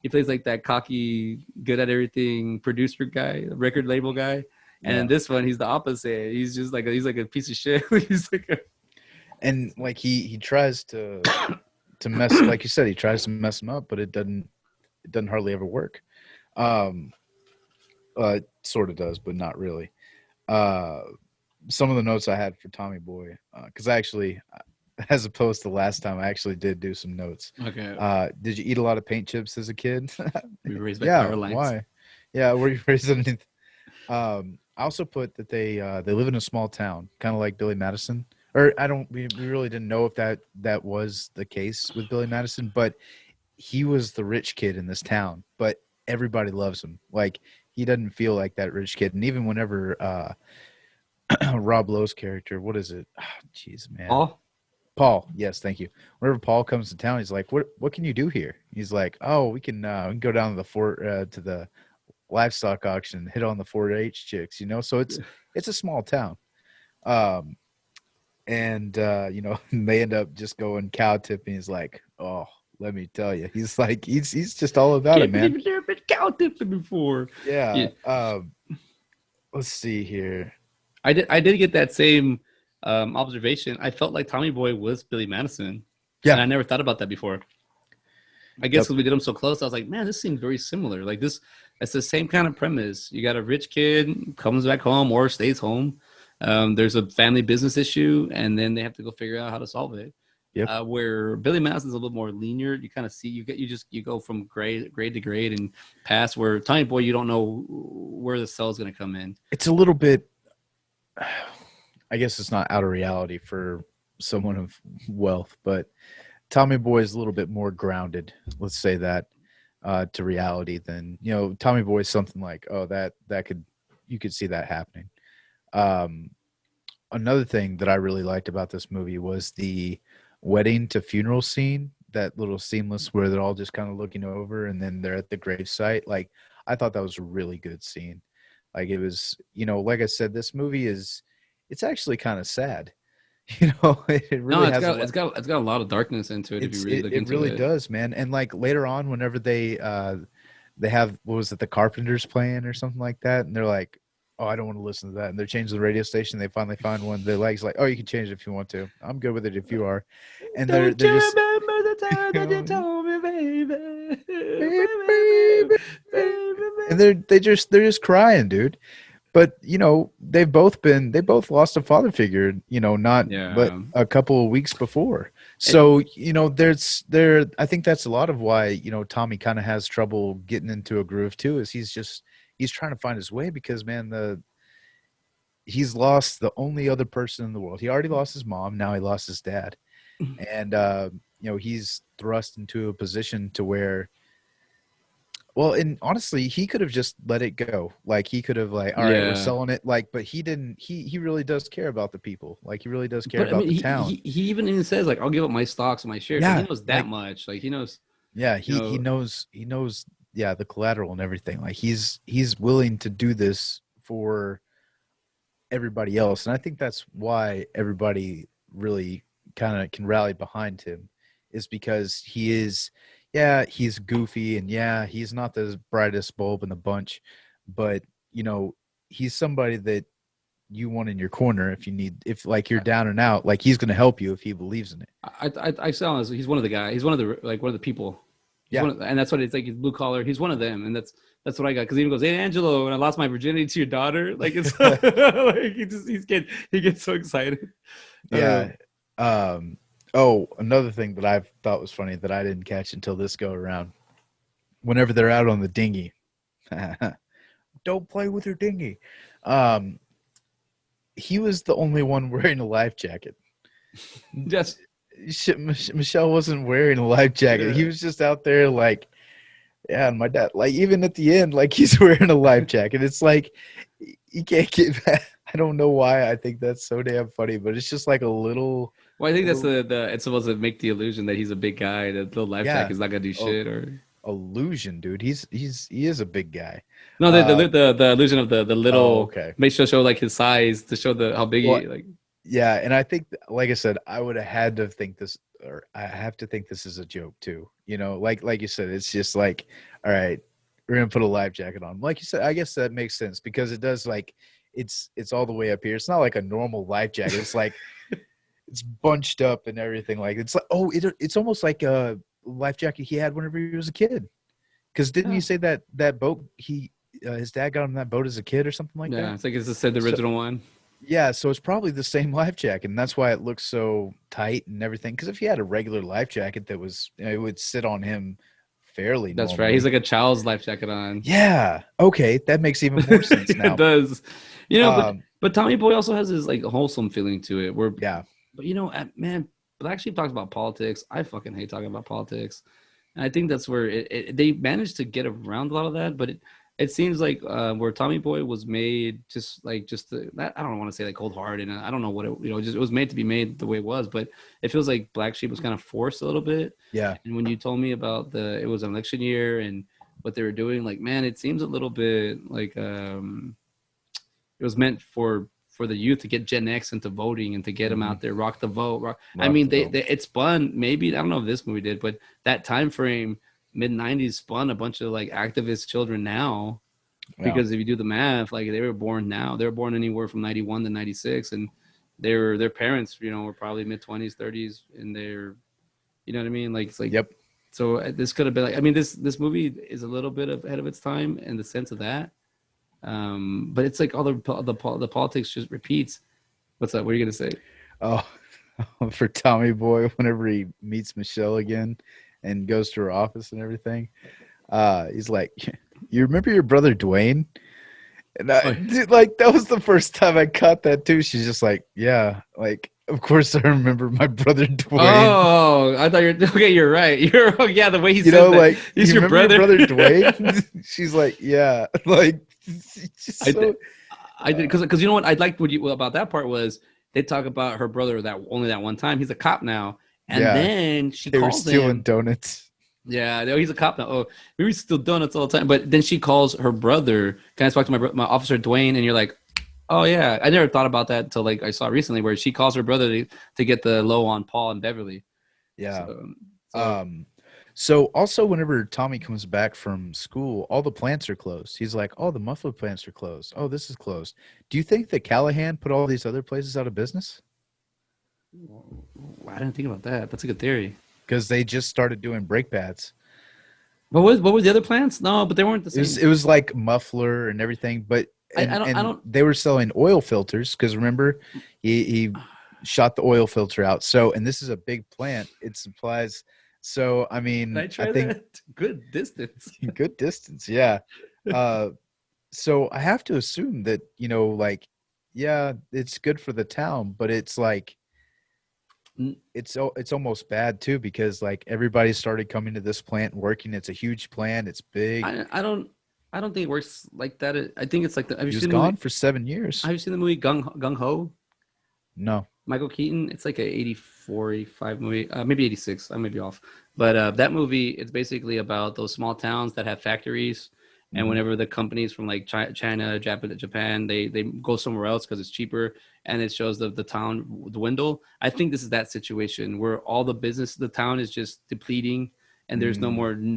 He plays like that cocky, good at everything producer guy, record label guy. And in this one, he's the opposite. He's just like he's like a piece of shit. He's like and like he tries to mess, like you said, he tries to mess him up, but it doesn't hardly ever work. It sort of does, but not really. Some of the notes I had for Tommy Boy, because I as opposed to last time. I actually did do some notes. Okay, Did you eat a lot of paint chips as a kid? we were raised by Yeah. power lines. Why? Yeah. Were you raised in? I also put that they live in a small town, kind of like Billy Madison. Or I don't. We really didn't know if that was the case with Billy Madison, but he was the rich kid in this town. But everybody loves him. Like he doesn't feel like that rich kid. And even whenever Rob Lowe's character, what is it? Jeez, man. Paul. Paul, yes, thank you. Whenever Paul comes to town, he's like, "What can you do here?" He's like, "Oh, we can go down to the fort to the livestock auction and hit on the 4-H chicks." So it's a small town, um, and they end up just going cow tipping. He's like, "Oh, let me tell you," he's like, he's just all about it, Can't man. believe I've never been cow tipping before. Yeah. Yeah, Let's see here. I did get that same observation. I felt like Tommy Boy was Billy Madison, and Yeah. I never thought about that before. I guess Yep. because we did them so close, I was like, man, this seems very similar. Like this, it's the same kind of premise. You got a rich kid comes back home or stays home. There's a family business issue, and then they have to go figure out how to solve it. Yep. Where Billy Madison's a little more linear. You kind of see you go from grade to grade and past. Where Tommy Boy, you don't know where the cell's going to come in. It's a little bit. I guess it's not out of reality for someone of wealth, but Tommy Boy is a little bit more grounded. Let's say that to reality than Tommy Boy is something like, oh, that could you could see that happening. Um, Another thing that I really liked about this movie was the wedding to funeral scene. That little seamless where they're all just kind of looking over, and then they're at the gravesite. Like I thought that was a really good scene. Like it was, like I said, this movie it's actually kind of sad. It No, really has a lot. it's got a lot of darkness into it if you really look It into really it. does, man. And like later on, whenever they have what was it, the Carpenters playing or something like that, and they're like, "Oh, I don't want to listen to that," and they're changing the radio station. They finally find one they like. It's like, "Oh, you can change it if you want to. I'm good with it if you are." And they're Don't they're you just remember the time that you baby, told me, baby, baby, baby, and they're just crying, dude. But they both lost a father figure, not but yeah. a couple of weeks before. And So I think that's a lot of why Tommy kind of has trouble getting into a groove too. Is he's trying to find his way because man he's lost the only other person in the world. He already lost his mom. Now he lost his dad, and he's thrust into a position to where. Well, and honestly, he could have just let it go. Like he could have like, all right, we're yeah. selling it. Like, but he didn't. He really does care about the people. Like he really does care But I about mean, the he, town. he even says like, "I'll give up my stocks and my shares." Like he Yeah, knows that like much. Like he knows, yeah, you he know, knows. Yeah, the collateral and everything. Like he's willing to do this for everybody else, and I think that's why everybody really kind of can rally behind him, is because he is. Yeah, he's goofy, and yeah, he's not the brightest bulb in the bunch, but you know, he's somebody that you want in your corner if like you're down and out, like he's going to help you if he believes in it. I saw him as he's one of the guys. He's one of the like one of the people. He's Yeah. one of, and that's what it's like. He's blue collar. He's one of them, and that's what I got. Because he even goes, "Hey, Angelo, and I lost my virginity to your daughter." Like it's like he gets so excited. Yeah. Um, oh, another thing that I thought was funny that I didn't catch until this go around. Whenever they're out on the dinghy, don't play with your dinghy. Um, he was the only one wearing a life jacket. Just Michelle wasn't wearing a life jacket. yeah. He was just out there like, yeah, and my dad, like even at the end, like he's wearing a life jacket. It's like you can't get back. I don't know why I think that's so damn funny, but it's just like a little, Well, I think a that's little the it's supposed to make the illusion that he's a big guy. That the life yeah, jacket's not gonna do a, shit. Or illusion, dude. He is a big guy. no, Uh, the illusion of the oh, little okay. makes sure show like his size to show the how big Well, he like. yeah, and I think, like I said, I would have had to think this, or I have to think this is a joke too. Like you said, it's just like, all right, we're gonna put a life jacket on. Like you said, I guess that makes sense because it does like, it's all the way up here. It's not like a normal life jacket. It's like it's bunched up and everything. Like it's like, oh, it's almost like a life jacket he had whenever he was a kid. Because didn't Yeah, you say that boat his dad got on that boat as a kid or something like yeah. that? It's like it's just said the So original one. Yeah, so it's probably the same life jacket, and that's why it looks so tight and everything. Because if he had a regular life jacket that was, it would sit on him fairly That's right. He's normally. like a child's life jacket on. Yeah, okay, that makes even more sense It now. does, but Um, Tommy Boy also has this like wholesome feeling to it. Where, yeah, but man, Black Sheep talks about politics. I fucking hate talking about politics, and I think that's where they managed to get around a lot of that. But it seems like where Tommy Boy was made I don't want to say like cold hearted, and I don't know what just it was made to be made the way it was. But it feels like Black Sheep was kind of forced a little bit. yeah. And when you told me about it was an election year and what they were doing, like, man, it seems a little bit like it was meant for the youth to get Gen X into voting and to get them Mhm. out there, rock the vote. I Rock mean, the vote. it spun maybe I don't know if this movie did, but that time frame mid '90s spun a bunch of like activist children now Yeah, because if you do the math, like they were born anywhere from '91 to '96, and their parents, were probably mid 20s, 30s, and you know what I mean? Like it's like yep. so this could have been like I mean this movie is a little bit ahead of its time in the sense of that, but it's like all the politics just repeats. What's up? What are you gonna say? Oh, for Tommy Boy, whenever he meets Michelle again and goes to her office and everything, he's like, "You remember your brother Dwayne?" And Oh, dude, like that was the first time I caught that too. She's just like, "Yeah, like of course I remember my brother Dwayne." oh, I thought you're okay. You're right. Yeah, the way he You says know, that. like He's you your remember your brother. brother Dwayne? She's like, "Yeah," like it's just I did. so. I did because you know what I liked about that part was they talk about her brother that only that one time. He's a cop now, and Yeah, then she they were calls stealing him. donuts. Yeah, no, he's a cop now. Oh, we still donuts all the time. But then she calls her brother. Can I talk to my officer Dwayne? And you're like, oh yeah, I never thought about that until like I saw recently where she calls her brother to get the low on Paul and Beverly. Yeah. So Um, so also whenever Tommy comes back from school, all the plants are closed. He's like, "Oh, the muffler plants are closed. Oh, this is closed." Do you think that Callahan put all these other places out of business I didn't think about that. That's a good theory. because they just started doing brake pads? What were the other plants? No, but they weren't the It was same. it was like muffler and everything, but I don't I and don't. they were selling oil filters because remember he shot the oil filter out. So and this is a big plant. It supplies. So I Did I mean, I try think that? Good distance. good distance. Yeah. Uh, so I have to assume that, like, yeah, it's good for the town, but it's like it's almost bad too because like everybody started coming to this plant and working. It's a huge plant. It's big. I don't think it works like that. I think it's like have you He was seen the movie? gone for 7 years. Have you seen the movie Gung Ho? No. Michael Keaton. It's like a 84, 85 movie, maybe 86. I may be off, but that movie it's basically about those small towns that have factories, and Hmm. whenever the companies from like China, Japan, they go somewhere else because it's cheaper, and it shows the town dwindle. I think this is that situation where all the business of the town is just depleting, and Mm,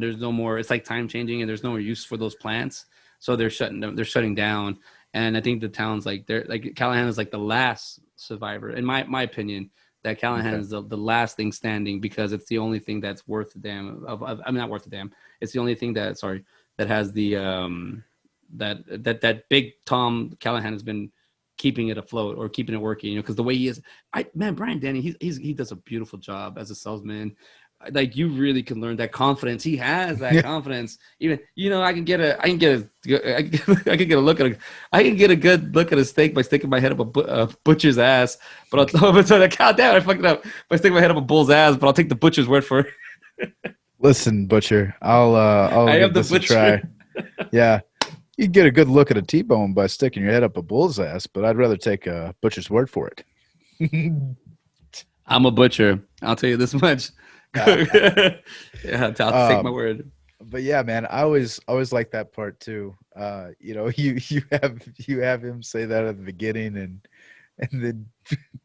there's no more. It's like time changing, and there's no more use for those plants, so they're shutting down. And I think the town's like they're like Callahan is like the last survivor, in my opinion. That Callahan okay. is the last thing standing because it's the only thing that's worth a damn. I mean, not worth a damn. It's the only thing that has the that big Tom Callahan has been keeping it afloat or keeping it working. Because the way he is, Brian Denny, he does a beautiful job as a salesman. Like you really can learn that confidence. He has that Yeah. confidence. Even I can get a look at I can get a good look at a steak by sticking my head up a butcher's ass. But I'll God damn it, I fucked it up by sticking my head up a bull's ass. But I'll take the butcher's word for it. Listen, Butcher, I'll I am give the this a try. butcher. Yeah. You can get a good look at a T-bone by sticking your head up a bull's ass, but I'd rather take a butcher's word for it. I'm a butcher. I'll tell you this much. Yeah, I'll take my um, word. but yeah, man, I always like that part too. You have him say that at the beginning, and then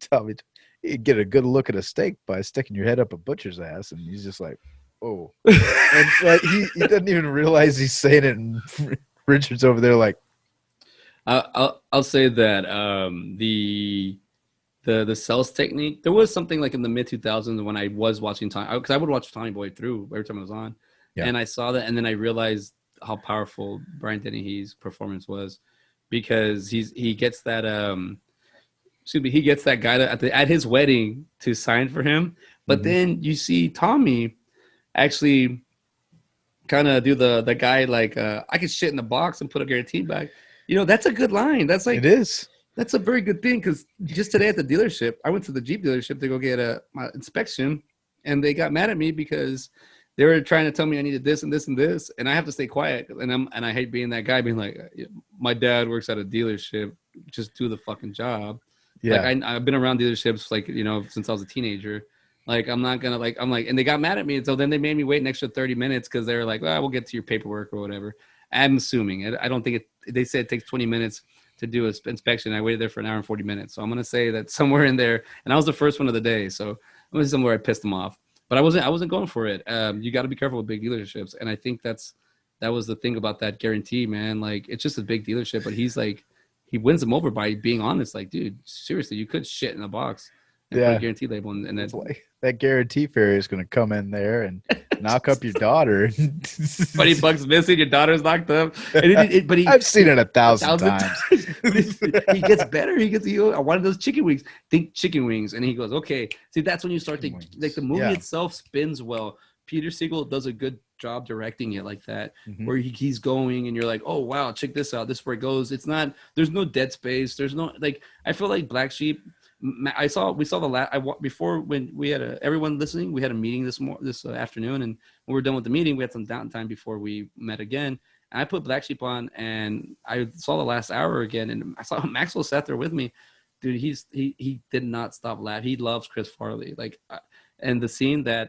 Tommy, you get a good look at a steak by sticking your head up a butcher's ass, and he's just like, oh, and like he doesn't even realize he's saying it, and Richard's over there like, I'll say that the sales technique. There was something like in the mid 2000s when I was watching Tommy because I would watch Tommy Boy through every time it was on, yeah, and I saw that, and then I realized how powerful Brian Dennehy's performance was because he gets that excuse me, he gets that guy at his wedding to sign for him. But Hmm. then you see Tommy actually kind of do the guy like I can shit in the box and put a guarantee back. That's a good line. That's It like is. that's a very good thing because just today at the dealership, I went to the Jeep dealership to go get my inspection, and they got mad at me because they were trying to tell me I needed this and this and this, and I have to stay quiet. And I hate being that guy, being like, my dad works at a dealership, just do the fucking job. Like Yeah. I've been around dealerships like since I was a teenager. Like I'm not gonna like I'm like, and they got mad at me, and so then they made me wait an extra 30 minutes because they were like, well, we'll get to your paperwork or whatever. I'm assuming. I don't think it. They said it takes 20 minutes to do an inspection. I waited there for an hour and 40 minutes. So I'm gonna say that somewhere in there, and I was the first one of the day. So I'm gonna say somewhere I pissed them off. But I wasn't going for it. You got to be careful with big dealerships, and I think that was the thing about that guarantee, man. Like it's just a big dealership, but he's like he wins them over by being honest. Like, dude, seriously, you could shit in a box and put a Yeah. guarantee label, and It's that. like that guarantee fairy is going to come in there and knock up your daughter. $20 missing, your daughter's locked up, and but he I've seen it a a thousand thousand times. times. But he gets better. I wanted those chicken wings. Think chicken wings, and he goes, okay. See, that's when you start to Chicken wings. like the movie Yeah. itself spins well. Peter Siegel does a good job directing it like that, Mhm. where he's going, and you're like, oh wow, check this out. This is where it goes. It's not. There's no dead space. There's no like. I feel like Black Sheep. We saw the last. Before when we had everyone listening, we had a meeting this afternoon, and when we were done with the meeting, we had some downtime before we met again. And I put Black Sheep on, and I saw the last hour again, and I saw Maxwell sat there with me. Dude, he did not stop laughing. He loves Chris Farley, like, and the scene. I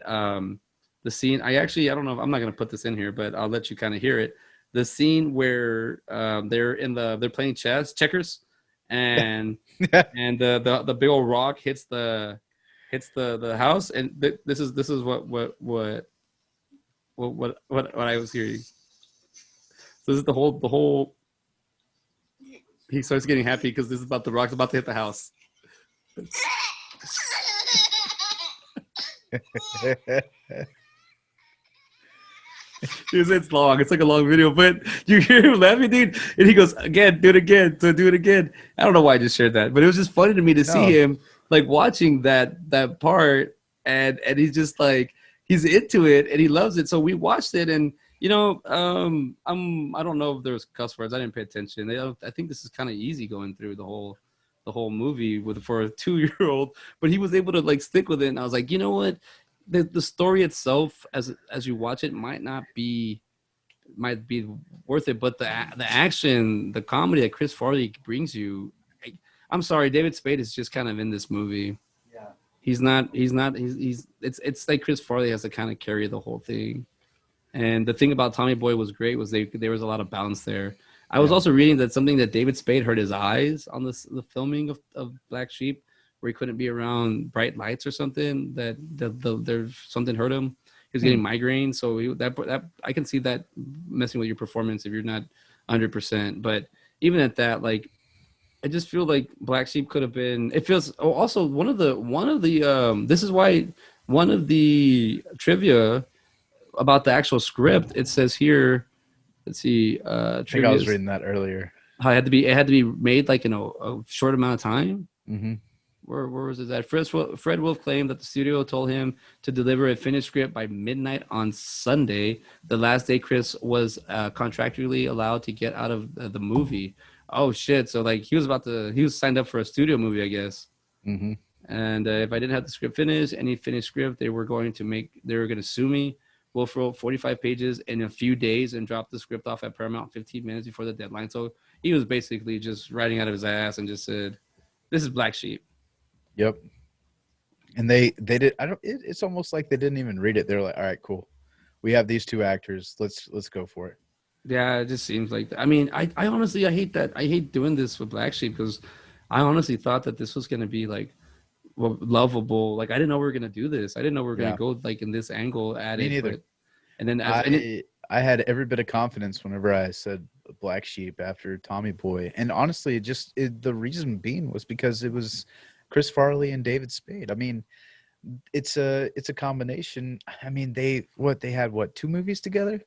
don't know. I'm not gonna put this in here, but I'll let you kind of hear it. The scene where they're playing checkers, and the big old rock hits the house, and this is what I was hearing. So this is the whole. He starts getting happy because this is about the rock's about to hit the house. It's long. It's like a long video, but you hear him laughing, dude. And he goes, again, do it again. So do it again. I don't know why I just shared that, but it was just funny to me to see No. him like watching that part, and he's just like he's into it and he loves it. So we watched it, and I don't know if there was cuss words. I didn't pay attention. I think this is kind of easy going through the whole movie for a 2-year-old, but he was able to like stick with it. And I was like, you know what? The story itself, as you watch it, might be worth it, but the action, the comedy that Chris Farley brings you, I'm sorry, David Spade is just kind of in this movie. Yeah. He's it's like Chris Farley has to kind of carry the whole thing. And the thing about Tommy Boy was great was there was a lot of balance there. I was Yeah. also reading that something that David Spade hurt his eyes on the filming of Black Sheep, where he couldn't be around bright lights or something. That there's something hurt him. He was getting migraines, so that I can see that messing with your performance if you're not 100%. But even at that, like I just feel like Black Sheep could have been. It feels also one of the this is why one of the trivia about the actual script, it says here, let's see, I think I trivia was is reading that earlier. how it had to be made like in a short amount of time. Mm-hmm. Where was it at? Fred Wolf claimed that the studio told him to deliver a finished script by midnight on Sunday, the last day Chris was contractually allowed to get out of the movie. Oh shit! So like he was signed up for a studio movie, I guess. Mm-hmm. And if I didn't have the script finished, any finished script, they were going to sue me. Wolf wrote 45 pages in a few days and dropped the script off at Paramount 15 minutes before the deadline. So he was basically just writing out of his ass and just said, "This is Black Sheep." Yep. And they did. I don't. It's almost like they didn't even read it. They're like, all right, cool. We have these two actors. Let's go for it. Yeah, it just seems like that. I mean, I honestly I hate that. I hate doing this with Black Sheep because I honestly thought that this was gonna be like lovable. Like I didn't know we were gonna do this. I didn't know we were gonna Yeah. go like in this angle at Me it. neither. But and then and it, I had every bit of confidence whenever I said Black Sheep after Tommy Boy, and honestly, the reason being was because it was Chris Farley and David Spade. I mean, it's a combination. I mean, they had 2 movies together?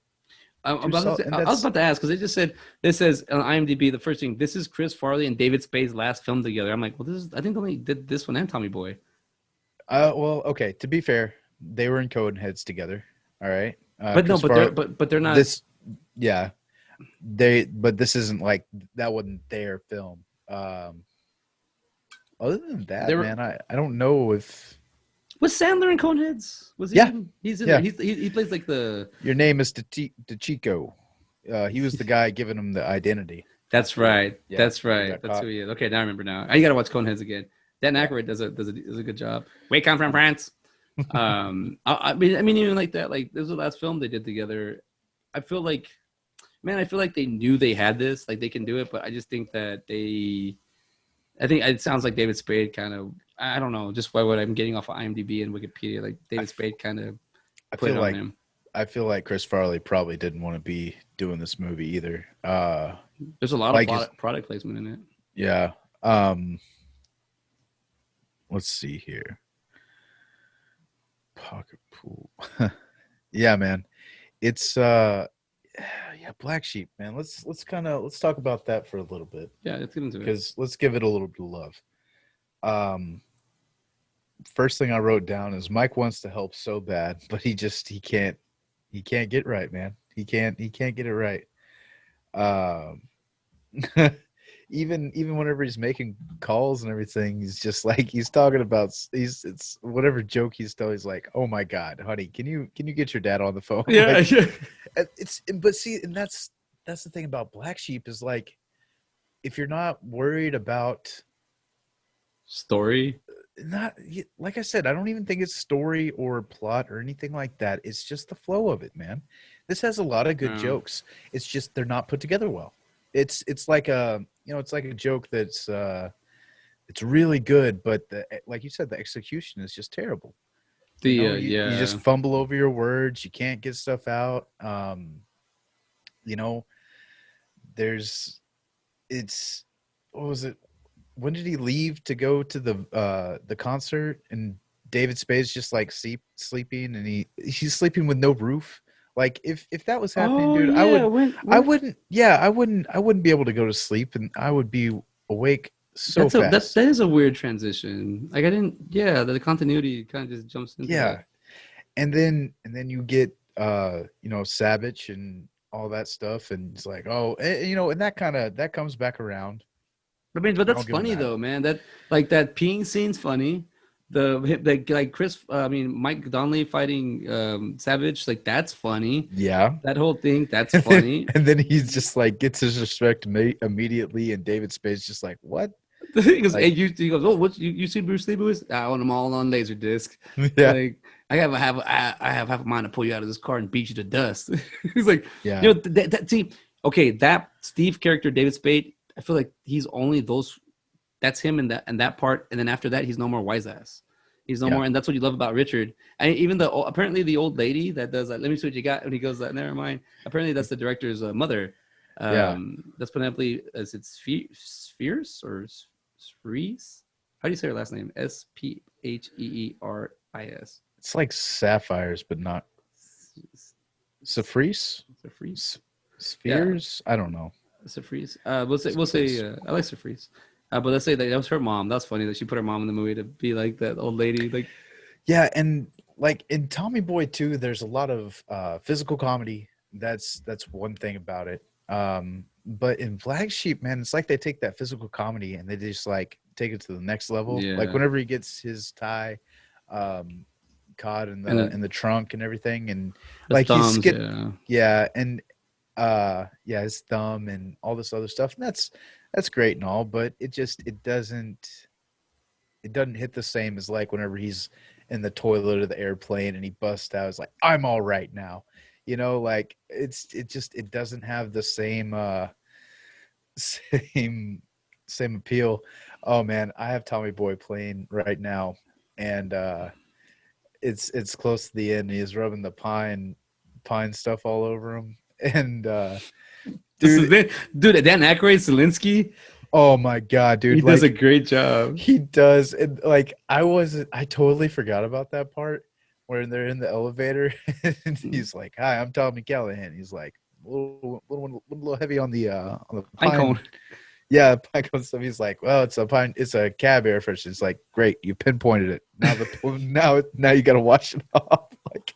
I was about to ask because they just said this says on IMDb the first thing. This is Chris Farley and David Spade's last film together. I'm like, well, this is I think they only did this one and Tommy Boy. Well, okay. To be fair, they were in Coneheads together. All right. But no, Chris Farley, but they're not. this, yeah, but this isn't like that wasn't their film. Other than that, They were. man, I don't know if Was Sandler in Coneheads? Was he? Yeah. He's in Yeah. there. He plays like the. your name is DeChico. He was the guy giving him the identity. That's right. Yeah, That's he right. got That's caught. who he is. Okay, now I remember now. I gotta watch Coneheads again. Dan Aykroyd does a good job. We come from France. I mean, even like that. Like this was the last film they did together. I feel like, man, I feel like they knew they had this. Like they can do it, but I just think that they. I think it sounds like David Spade kind of. I don't know, just by what I'm getting off of IMDb and Wikipedia. Like David Spade kind of I put feel it like on him. I feel like Chris Farley probably didn't want to be doing this movie either. There's a lot like of product placement in it. Yeah. Let's see here. Pocket pool. Yeah, man. It's yeah, Black Sheep, man. Let's talk about that for a little bit Yeah, let's get into it. because let's give it a little bit of love. First thing I wrote down is Mike wants to help so bad, but he can't get right, man. He can't get it right. Even whenever he's making calls and everything, he's just like he's talking about it's whatever joke he's telling. He's like, "Oh my God, honey, can you get your dad on the phone?" Yeah, Like, yeah. but see, and that's the thing about Black Sheep is like, if you're not worried about Story. not like I said, I don't even think it's story or plot or anything like that. It's just the flow of it, man. This has a lot of good Yeah. jokes. It's just they're not put together well. It's like a it's like a joke that's it's really good, but like you said, the execution is just terrible. You just fumble over your words. You can't get stuff out. There's it's what was it? When did he leave to go to the concert? And David Spade's just like sleeping, and he's sleeping with no roof. Like if that was happening, dude, yeah. I wouldn't be able to go to sleep, and I would be awake so fast. That is a weird transition. Like I didn't. Yeah, the continuity kind of just jumps into. Yeah, That. and then you get Savage and all that stuff, and it's like and that comes back around. I mean, but that's I'll give him funny that. though, man. That like that peeing scene's funny. Like Chris, Mike Donnelly fighting Savage, like that's funny. Yeah, That whole thing, that's funny. and then he's just like gets his respect immediately, and David Spade's just like, what? he goes, Like- hey, he goes, oh, what you see Bruce Lee movies? I own them all on Laserdisc. Yeah, Like I have half a mind to pull you out of this car and beat you to dust. He's like, yeah, see, okay, that Steve character, David Spade, I feel like he's only those. That's him in that part, and then after that, he's no more wise ass. He's no Yeah. more, and that's what you love about Richard. And even apparently the old lady that does that. Let me see what you got. When he goes, never mind. Apparently that's the director's mother. Yeah. That's Penelope. Is it Spheres or Spheres? How do you say her last name? Spheeris. it's like sapphires, but not Saffreeze? Spheres. Spheres? I don't know. Spheres. We'll say. I like Spheres. But let's say that was her mom. That's funny that she put her mom in the movie to be like that old lady. Like, Yeah, and like in Tommy Boy too, there's a lot of physical comedy. That's one thing about it. But in Black Sheep, man, it's like they take that physical comedy and they just like take it to the next level. Yeah. Like whenever he gets his tie caught in the trunk and everything, and like thumbs, his thumb and all this other stuff. And that's great and all, but it doesn't hit the same as like whenever he's in the toilet of the airplane and he busts out. It's like, I'm all right now. Like it doesn't have the same same appeal. Oh man, I have Tommy Boy playing right now, and it's close to the end. He's rubbing the pine stuff all over him, and dude, Dan Aykroyd, Zelensky. Oh my God, dude! He does a great job. He does, and like I totally forgot about that part where they're in the elevator, and he's like, "Hi, I'm Tommy Callahan." He's like, a little heavy on the Pine cone. pine. Yeah, pine cone stuff. He's like, well, it's a cab air freshener. It's like, great, you pinpointed it. Now you got to wash it off. Like,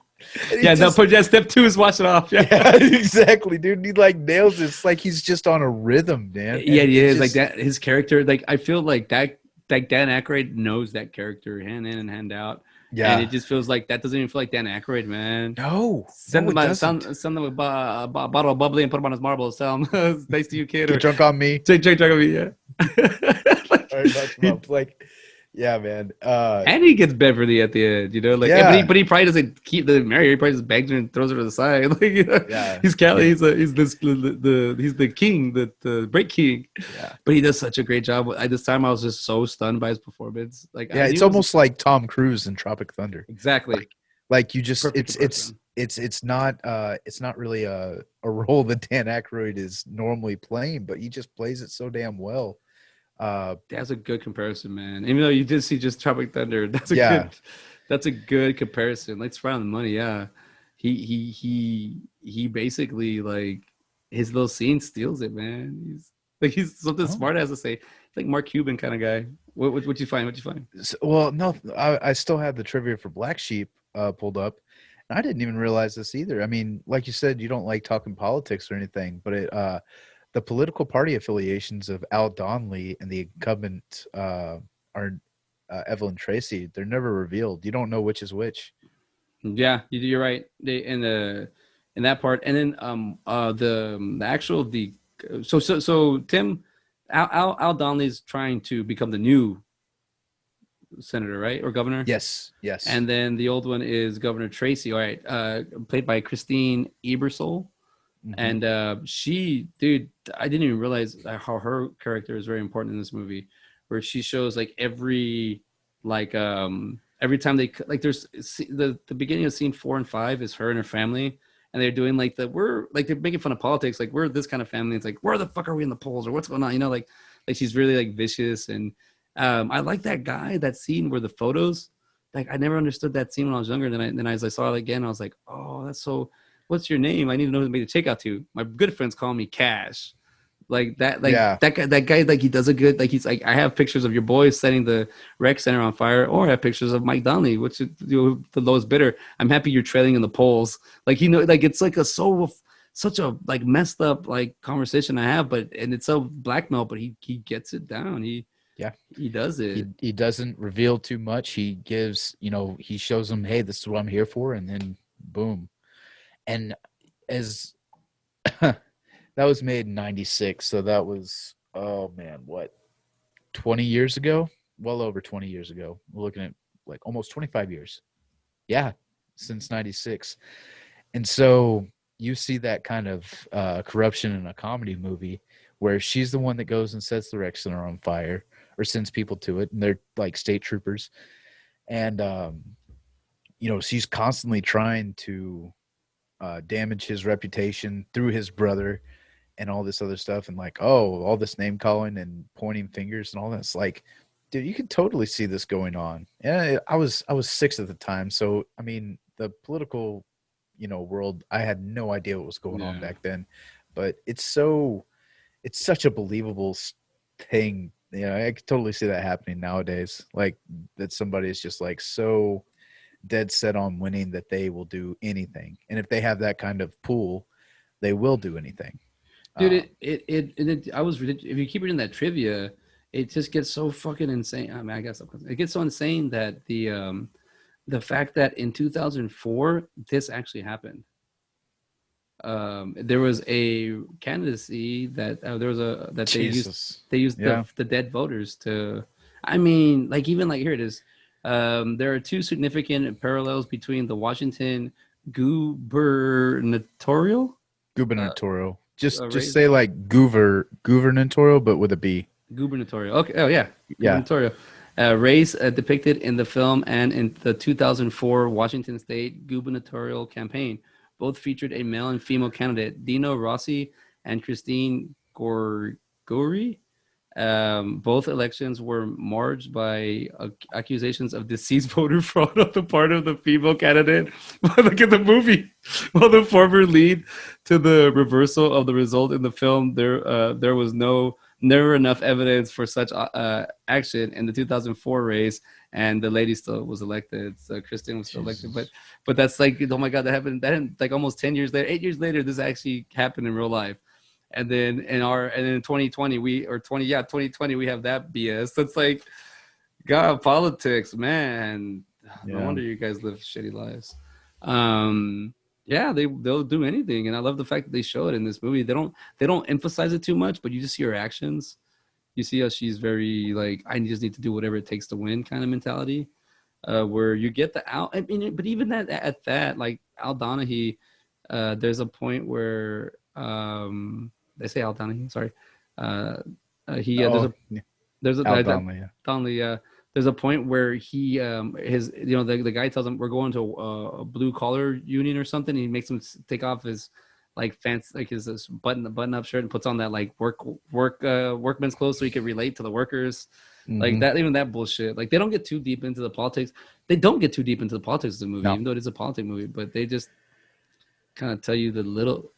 and he Yeah, no, just put step two is wash it off. Yeah. yeah, exactly, dude. He like nails it. It's like he's just on a rhythm, man. Yeah, And he it is like just that. His character, like I feel like Dan Aykroyd knows that character hand in and hand out, and it yeah. just feels like that doesn't even feel like Dan Aykroyd, man. No, it doesn't. Send them a bottle of bubbly and put them on his marbles. Tell him nice to you, kid, Get or drunk on me. take drug of me. Yeah. Like, Or nudge him he, up. Like, yeah, man. and he gets Beverly at the end, you know, like, yeah, Yeah, but he probably doesn't keep the Mary. He probably just bangs her and throws her to the side. Like, you know, yeah, he's Cali. yeah, He's the king, the break king. yeah. But he does such a great job. At this time, I was just so stunned by his performance. Like, I Yeah, knew it's it was almost like Tom Cruise in Tropic Thunder. exactly Like you just perfect comparison. it's not really a role that Dan Aykroyd is normally playing, but he just plays it so damn well. That's a good comparison, man. Even though you did see just Tropic Thunder, Yeah. that's a good comparison. Like, it's right on the money. Yeah, he basically, like, his little scene steals it, man. He's something Oh. smart has to say. He's like Mark Cuban kind of guy. What you find? What you find? Well, no, I still have the trivia for Black Sheep pulled up. And I didn't even realize this either. I mean, like you said, you don't like talking politics or anything, but the political party affiliations of Al Donnelly and the incumbent are Evelyn Tracy. They're never revealed. You don't know which is which. Yeah, you're right. They in that part, and then the actual the so Tim Al Donnelly's trying to become the new senator, right, or governor? Yes, yes. And then the old one is Governor Tracy, all right, played by Christine Ebersole. Mhm. And she, dude, I didn't even realize how her character is very important in this movie, where she shows like every time they like there's the beginning of scene 4 and 5 is her and her family, and they're doing like they're making fun of politics, like we're this kind of family. It's like, where the fuck are we in the polls, or what's going on, you know, like she's really like vicious. And I like that scene where the photos, like I never understood that scene when I was younger. Then as I saw it again, I was like, oh, that's so. What's your name? I need to know who to make the checkout to. My good friends call me Cash. Like Yeah. that guy, like he does a good, like he's like, I have pictures of your boys setting the rec center on fire, or I have pictures of Mike Donnelly, which is, you know, the lowest bidder. I'm happy you're trailing in the polls. Like, you know, like it's like such a like messed up like conversation I have, and it's so blackmail, but he gets it down. Yeah. He does it. He doesn't reveal too much. He gives, he shows them, hey, this is what I'm here for, and then boom. And as that was made in 96, so that was, oh man, what, 20 years ago? Well over 20 years ago. We're looking at like almost 25 years. Yeah, since 96. And so you see that kind of corruption in a comedy movie where she's the one that goes and sets the rec center on fire or sends people to it, and they're like state troopers. And she's constantly trying to damage his reputation through his brother and all this other stuff, and like, oh, all this name calling and pointing fingers and all that. It's like, dude, you can totally see this going on. And I was 6 at the time, so I mean, the political, world, I had no idea what was going on back then. But it's such a believable thing. I could totally see that happening nowadays. Like that somebody is just like so dead set on winning that they will do anything, and if they have that kind of pool, they will do anything. Dude, if you keep reading that trivia, it just gets so fucking insane. I mean, I guess it gets so insane that the fact that in 2004 this actually happened. There was a candidacy that Jesus. they used Yeah. the dead voters to. I mean, like even like here it is. There are two significant parallels between the Washington gubernatorial Just race. say like gubernatorial, but with a B. Gubernatorial. Okay. Oh yeah. Yeah. Gubernatorial. Race depicted in the film and in the 2004 Washington State gubernatorial campaign. Both featured a male and female candidate, Dino Rossi and Christine Gorgori. Both elections were marred by accusations of deceased voter fraud on the part of the female candidate. Look at the movie. While the former lead to the reversal of the result in the film, there was never enough evidence for such action in the 2004 race, and the lady still was elected. So Kristen was still elected, but that's like, oh my God, that happened. That happened like almost 10 years later, 8 years later. This actually happened in real life. And then in 2020 2020 we have that BS. That's like, God, politics, man. No wonder you guys live shitty lives. Yeah, they'll do anything, and I love the fact that they show it in this movie. They don't emphasize it too much, but you just see her actions. You see how she's very like, I just need to do whatever it takes to win kind of mentality. Where you get the Al. I mean, but even at that, like Al Donahue, there's a point where they say Al Donahue. Sorry, there's a Al Donnelly, yeah. Donnelly. There's a point where he the guy tells him we're going to a blue collar union or something. And he makes him take off his like fancy, like his button up shirt, and puts on that like workman's clothes so he can relate to the workers. Like that, even that bullshit. Like they don't get too deep into the politics. They don't get too deep into the politics of the movie, even though it is a politic movie. But they just kind of tell you the little.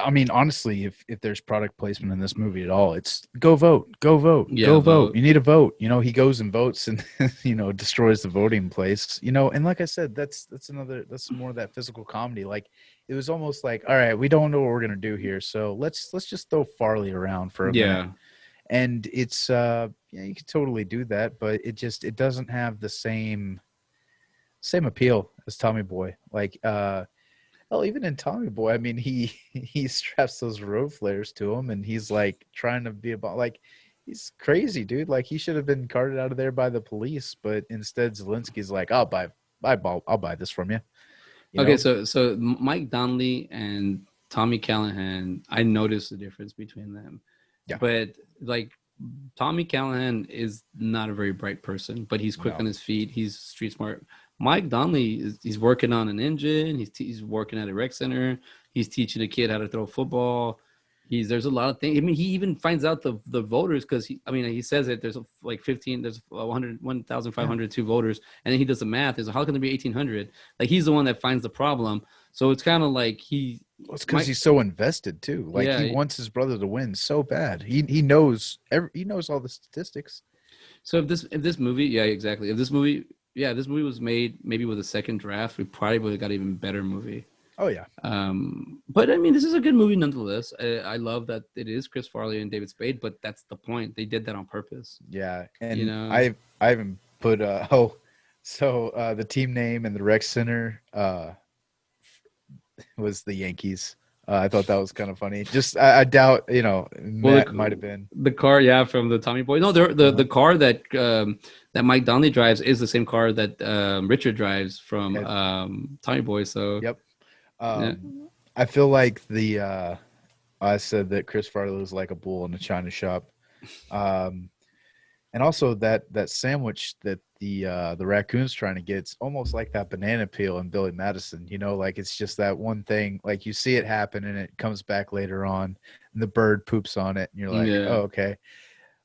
I mean, honestly, if there's product placement in this movie at all, it's go vote. Yeah, go vote. You need a vote. He goes and votes and destroys the voting place. And like I said, that's more of that physical comedy. Like it was almost like, all right, we don't know what we're gonna do here, so let's just throw Farley around for a minute. And it's you could totally do that, but it doesn't have the same appeal as Tommy Boy. Like well, even in Tommy Boy, I mean, he straps those road flares to him, and he's like trying to be about, like, he's crazy, dude. Like he should have been carted out of there by the police, but instead Zelensky's like, I'll buy this from you. Okay, so Mike Donnelly and Tommy Callahan, I noticed the difference between them. Yeah. But like Tommy Callahan is not a very bright person, but he's quick on his feet. He's street smart. Mike Donnelly he's working on an engine. He's working at a rec center. He's teaching a kid how to throw football. There's a lot of things. I mean, he even finds out the voters because he says it. There's like 15. There's 1,502 voters, and then he does the math. There's how can there be 1,800? Like he's the one that finds the problem. So it's kind of like it's because he's so invested too. Like he wants his brother to win so bad. He knows all the statistics. So if this movie, exactly. If this movie was made maybe with a second draft, we probably would have got an even better movie. Oh yeah. But I mean, this is a good movie nonetheless. I love that it is Chris Farley and David Spade, but that's the point. They did that on purpose. Yeah, and I haven't put the team name and the rec center was the Yankees. I thought that was kind of funny. Just I doubt Matt might have been the car. Yeah, from the Tommy Boy. No, the car that Mike Donnelly drives is the same car that Richard drives from Tommy Boy. So yep. I feel like I said that Chris Farley was like a bull in a china shop, and also that sandwich that the raccoon's trying to get, it's almost like that banana peel in Billy Madison. Like it's just that one thing. Like you see it happen and it comes back later on, and the bird poops on it, and you're like, oh, okay.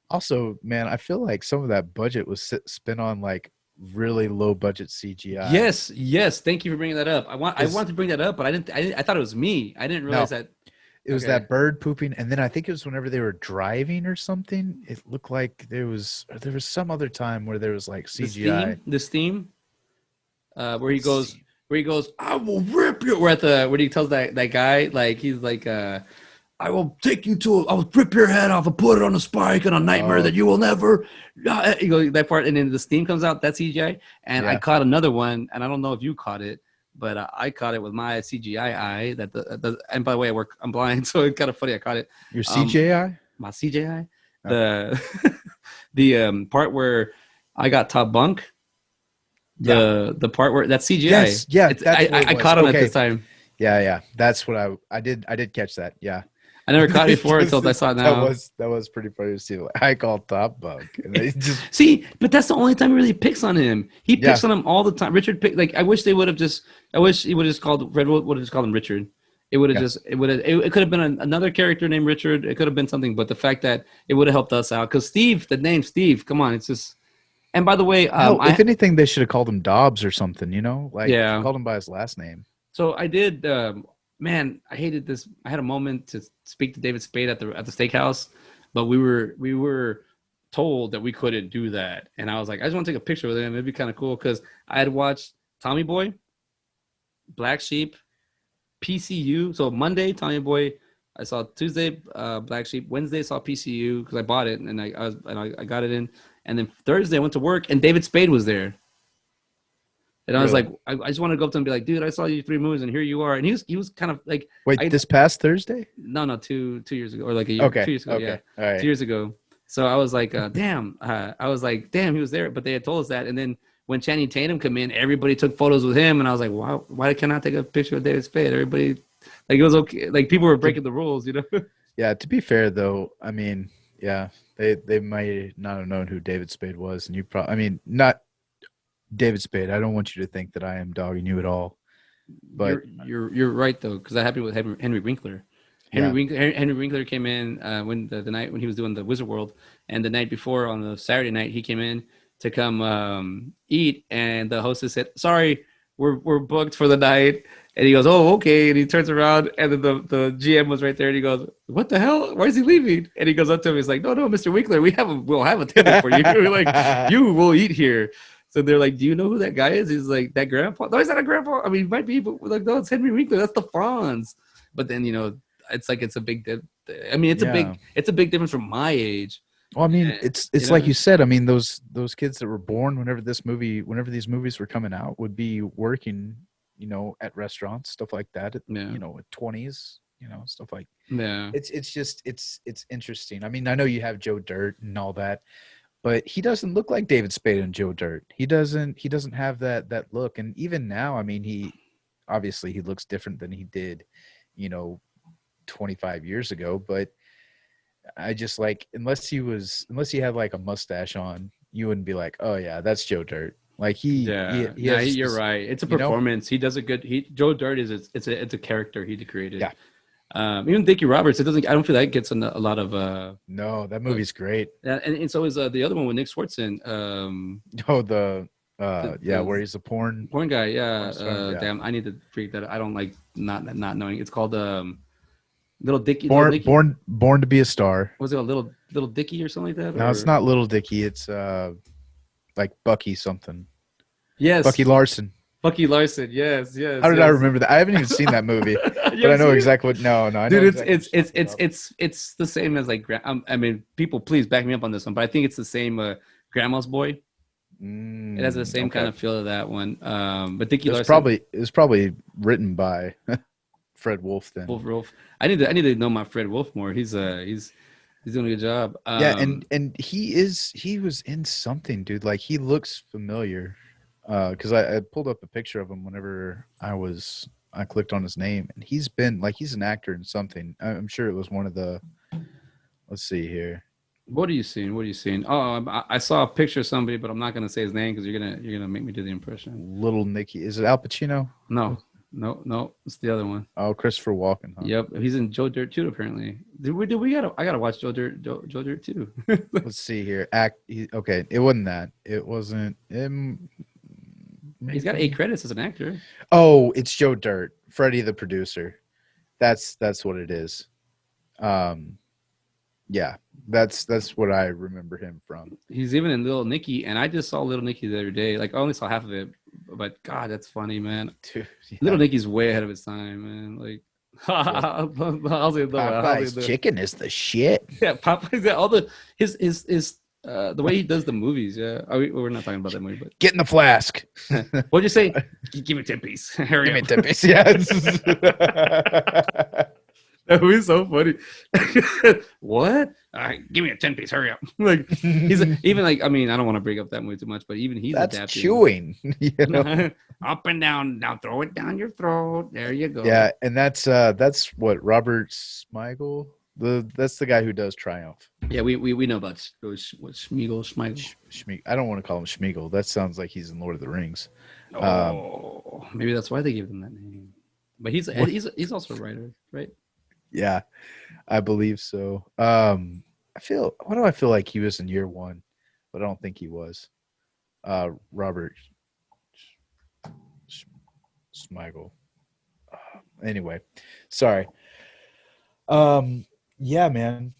Also, man, I feel like some of that budget was spent on like really low budget CGI. Yes. Thank you for bringing that up. I wanted to bring that up, but I thought it was me. I didn't realize that. It was that bird pooping, and then I think it was whenever they were driving or something. It looked like there was some other time where there was like CGI. The steam, where he goes, I will rip you. Where he tells that guy, like he's like, I will rip your head off and put it on a spike and a nightmare that you will never. You go that part, and then the steam comes out. That's CGI, and I caught another one, and I don't know if you caught it. But I caught it with my CGI eye. And by the way, I'm blind, so it's kind of funny. I caught it. Your CGI? My CGI. The part where I got top bunk. The part where that's CGI. Yes, yeah. I caught on at this time. Yeah. That's what I did. I did catch that. Yeah. I never caught it before until I saw it now. That was pretty funny to see. I called top bunk. And see, but that's the only time he really picks on him. He picks on him all the time. Richard picked. Like I wish he would have just called Redwood. Would have just called him Richard, It would have Yes. just it could have been another character named Richard. It could have been something, but the fact that it would have helped us out because Steve, the name Steve, come on, it's just. And by the way, Hell, if I anything, they should have called him Dobbs or something. You know, like yeah. called him by his last name. So I did. Man, I hated this. I had a moment to speak to David Spade at the steakhouse, but we were told that we couldn't do that, and I was like, I just want to take a picture with him. It'd be kind of cool because I had watched Tommy Boy, Black Sheep, PCU. So Monday, Tommy Boy. I saw Tuesday, Black Sheep. Wednesday, saw PCU because I bought it and I got it in. And then Thursday, I went to work and David Spade was there. And I was Really? like, I just want to go up to him and be like, dude, I saw you 3 movies and here you are. And he was kind of like, Wait, this past Thursday? no, 2 years ago or like a year, Okay. 2 years ago, Okay. yeah, All right. 2 years ago. So I was like, damn. I was like, damn, he was there, but they had told us that. And then when Channing Tatum came in, everybody took photos with him, and I was like, wow, why can I take a picture with David Spade? Everybody, like, it was okay. Like people were breaking the rules, you know. Yeah. To be fair, though, I mean, yeah, they might not have known who David Spade was, and you probably, I mean, not David Spade. I don't want you to think that I am dogging you at all, but You're right though, because that happened with Henry Winkler. yeah. Henry Winkler came in when the night when he was doing the Wizard World, and the night before on the Saturday night he came in to come eat, and the hostess said, "Sorry, we're booked for the night." And he goes, "Oh, okay." And he turns around, and then the GM was right there, and he goes, "What the hell? Why is he leaving?" And he goes up to him, he's like, "No, Mr. Winkler, we'll have a table for you. We're like, you will eat here." So they're like, "Do you know who that guy is?" He's like, "That grandpa." No, he's not a grandpa. I mean, he might be, but we're like, no, it's Henry Winkler. That's the Fonz. But then it's like it's a big I mean, Yeah. it's a big difference from my age. Well, I mean, Yeah, it's like you said. I mean, those kids that were born whenever these movies were coming out would be working, at restaurants, stuff like that. Yeah. At 20s, stuff like. Yeah. It's just it's interesting. I mean, I know you have Joe Dirt and all that, but he doesn't look like David Spade and Joe Dirt. He doesn't have that look. And even now, I mean, he looks different than he did, 25 years ago, but I just like unless he had like a mustache on, you wouldn't be like, oh yeah, that's Joe Dirt. Like he has you're this, right. It's a performance. He does a good. Joe Dirt it's a character he created. Yeah. Even Dickie Roberts. It doesn't. I don't feel like it gets a lot of. No, that movie's great. And so is the other one with Nick Swartzen. Oh, where he's a porn guy. Yeah. porn star, yeah. Damn. I need to freak that. I don't like not knowing. It's called Little Dicky. Born to be a Star. Was it a little Dicky or something like that? No, it's not Little Dicky. It's like Bucky something. Yes. Bucky Larson. Bucky Larson. Yes. How did I remember that? I haven't even seen that movie, but I know exactly what. No, I know. Dude, exactly it's the same as like. I mean, people, please back me up on this one, but I think it's the same. Grandma's Boy. It has the same kind of feel to that one. But Dickie Larson. It was probably written by Fred Wolf then. Wolf. I need to know my Fred Wolf more. He's doing a good job. Yeah, and he was in something, dude. Like he looks familiar. Because I pulled up a picture of him whenever I clicked on his name, and he's an actor in something. I'm sure it was one of the. Let's see here. What are you seeing? Oh, I saw a picture of somebody, but I'm not gonna say his name because you're gonna make me do the impression. Little Nicky. Is it Al Pacino? No, it's the other one. Oh, Christopher Walken. Huh? Yep, he's in Joe Dirt 2 apparently. I gotta watch Joe Dirt 2. Let's see here. Okay, it wasn't that. It wasn't him. He's got 8 credits as an actor. Oh, it's Joe Dirt, Freddie the producer. That's what it is. Yeah, that's what I remember him from. He's even in Little Nicky, and I just saw Little Nicky the other day. Like I only saw half of it, but God, that's funny, man. Dude, yeah. Little Nicky's way ahead of his time, man. Like, Popeye's chicken is the shit. Yeah, Popeye's got all the his the way he does the movies. Yeah, we're not talking about that movie, but get in the flask. What'd you say? Give me 10 piece. Hurry up. Give me 10 piece. Yes. That was so funny. What? All right, give me a 10 piece. Hurry up. Like he's even like, I mean, I don't want to break up that movie too much, but even he's that's adapting. chewing. Up and down. Now throw it down your throat. There you go. Yeah, and that's what Robert Smigel. That's the guy who does Triumph. Yeah, we know about Schmiegel. I don't want to call him Schmiegel. That sounds like he's in Lord of the Rings. Oh, maybe that's why they gave him that name. But he's also a writer, right? Yeah, I believe so. What do I feel like he was in year one, but I don't think he was. Robert Sch- Smigel. Anyway, sorry. Um, yeah, man.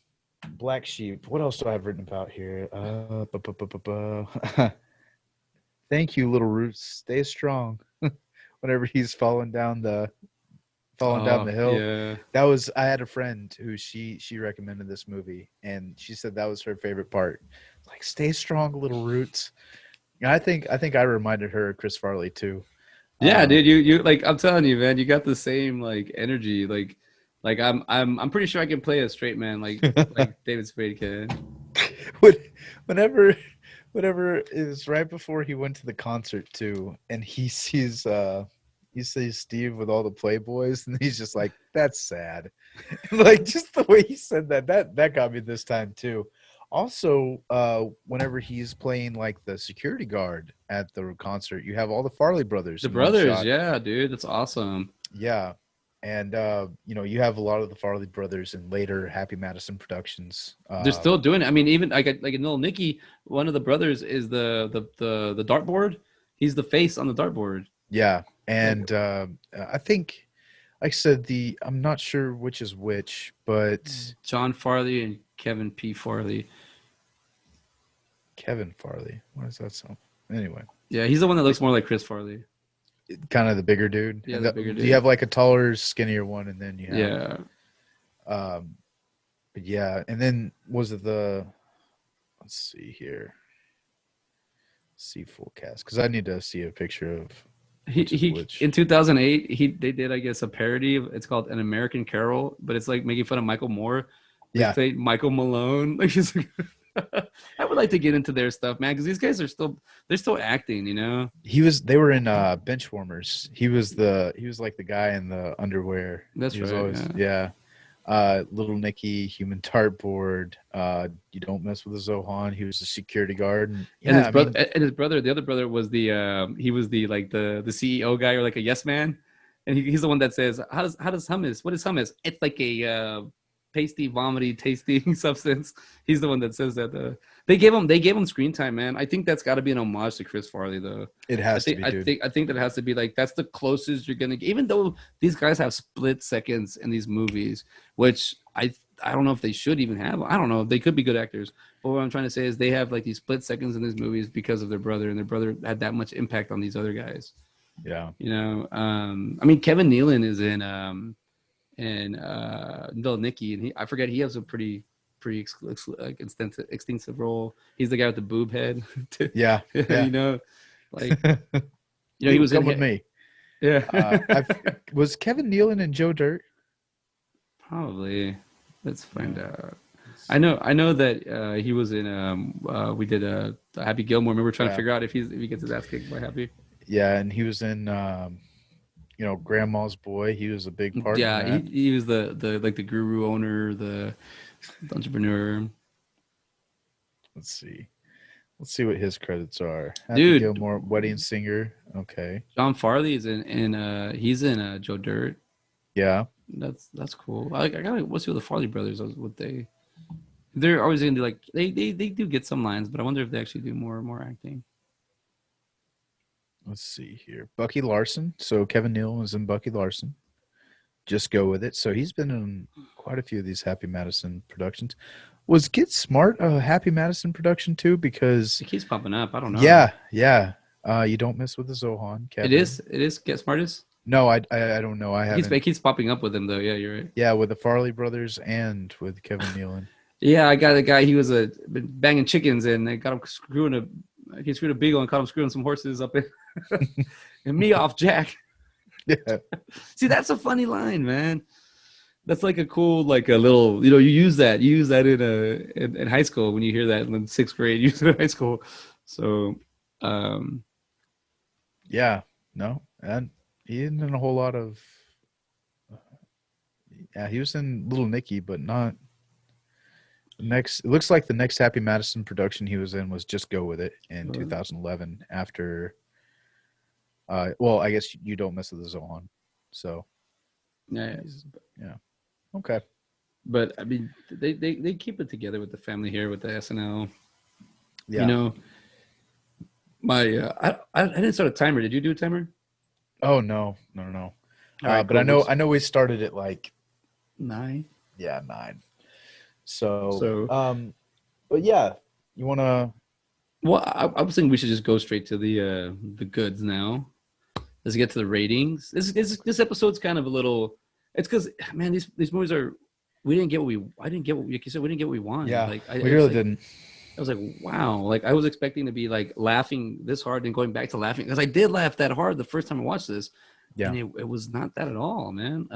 Black Sheep. What else do I have written about here? Thank you, Little Roots. Stay strong. Whenever he's falling down Oh the hill. yeah, That was I had a friend who she recommended this movie and she said that was her favorite part. Like stay strong, Little Roots. And I think I reminded her of Chris Farley too. yeah, Um, dude. You like I'm telling you, man. You got the same like energy. Like I'm pretty sure I can play a straight man like David Spade can. when- whenever whenever it was right before he went to the concert too, and he sees Steve with all the Playboys, and he's just like, "That's sad." Like just the way he said that got me this time too. Also, whenever he's playing like the security guard at the concert, you have all the Farley brothers The in one brothers, shot. yeah, dude, that's awesome. Yeah, and you have a lot of the Farley brothers in later Happy Madison productions. They're still doing it. I mean, even like in Little Nicky, one of the brothers is the dartboard. He's the face on the dartboard. Yeah, Like and I think, like I said, the I'm not sure which is which, but John Farley and Kevin P. Farley. Kevin Farley. What does that sound? Anyway, Yeah, he's the one that looks more like Chris Farley. kind of the bigger dude. Yeah, And the bigger you dude. have like a taller, skinnier one, and then you have Yeah. um, but yeah, and then was it the? Let's see here. See full cast because I need to see a picture of which is He which. in 2008 they did I guess a parody of it's called An American Carol, but it's like making fun of Michael Moore. They Yeah, played Michael Malone. Like he's like, I would like to get into their stuff, man, because these guys are they're still acting, you know. he was. They were in Benchwarmers. He was like the guy in the underwear. That's He was right. always Yeah. yeah. Little Nicky, Human Dartboard. You don't mess with the Zohan. He was the security guard. And And yeah, his I brother mean, and his brother, the other brother was he was the like the CEO guy or like a yes man, and he's the one that says how does hummus? What is hummus? It's like a pasty, vomity, tasty substance. He's the one that says that. They gave him screen time, man. I think that's got to be an homage to Chris Farley, though. it has to be, dude. I think that has to be like that's the closest you're gonna get. Even though these guys have split seconds in these movies, which I don't know if they should even have. I don't know. They could be good actors. But what I'm trying to say is they have like these split seconds in these movies because of their brother, and their brother had that much impact on these other guys. Yeah, You know, I mean, Kevin Nealon is in Little Nicky, and I forget he has a like extensive role. He's the guy with the boob head. yeah, yeah. You know, like he You was in come with me. yeah, Was Kevin Nealon and Joe Dirt? probably. Let's find Yeah. out. I know that he was in we did a Happy Gilmore. Remember trying to Yeah. figure out if he gets his ass kicked by Happy. Yeah, and he was in Grandma's Boy. He was a big part in Yeah, that. he was the like the guru owner, the entrepreneur. Let's see. Let's see what his credits are. Happy Dude, Gilmore, Wedding Singer. Okay. John Farley is in he's in Joe Dirt. Yeah. That's cool. I gotta we'll see what the Farley brothers what they're always gonna do like they do get some lines, but I wonder if they actually do more acting. Let's see here. Bucky Larson. So Kevin Nealon was in Bucky Larson. Just go with it. So he's been in quite a few of these Happy Madison productions. Was Get Smart a Happy Madison production too? Because It keeps popping up. I don't know. yeah. You don't mess with the Zohan. Kevin. It is Get Smartest. No, I don't know. I haven't. It keeps popping up with him though. Yeah, you're right. Yeah, with the Farley brothers and with Kevin Nealon. Yeah, I got a guy. He was been banging chickens, and they got him he screwed a beagle and caught him screwing some horses up in. And me off, Jack. Yeah. See, that's a funny line, man. That's like a cool, like a little, you use that in high school when you hear that in sixth grade. You use it in high school. So, Yeah. No, and he isn't in a whole lot of. Yeah, he was in Little Nicky, but not. Next, it looks like the next Happy Madison production he was in was Just Go With It in 2011. After, well, I guess you don't mess with the Zohan, so Yeah, Yeah. Okay. but I mean, they keep it together with the family here with the SNL. You Yeah. know, my I didn't start a timer. Did you do a timer? Oh no, no, no, no. All right, But I cool. know Which I know we started at like 9? 9. So So, but yeah, you wanna well, I was thinking we should just go straight to the goods now. Let's get to the ratings. This episode's kind of a little. It's because man, these movies are. We didn't get what we. I didn't get what like you said. We didn't get what we wanted. yeah, Like we it was really like didn't. I was like, wow. Like I was expecting to be like laughing this hard and going back to laughing because I did laugh that hard the first time I watched this, Yeah. and it was not that at all, man.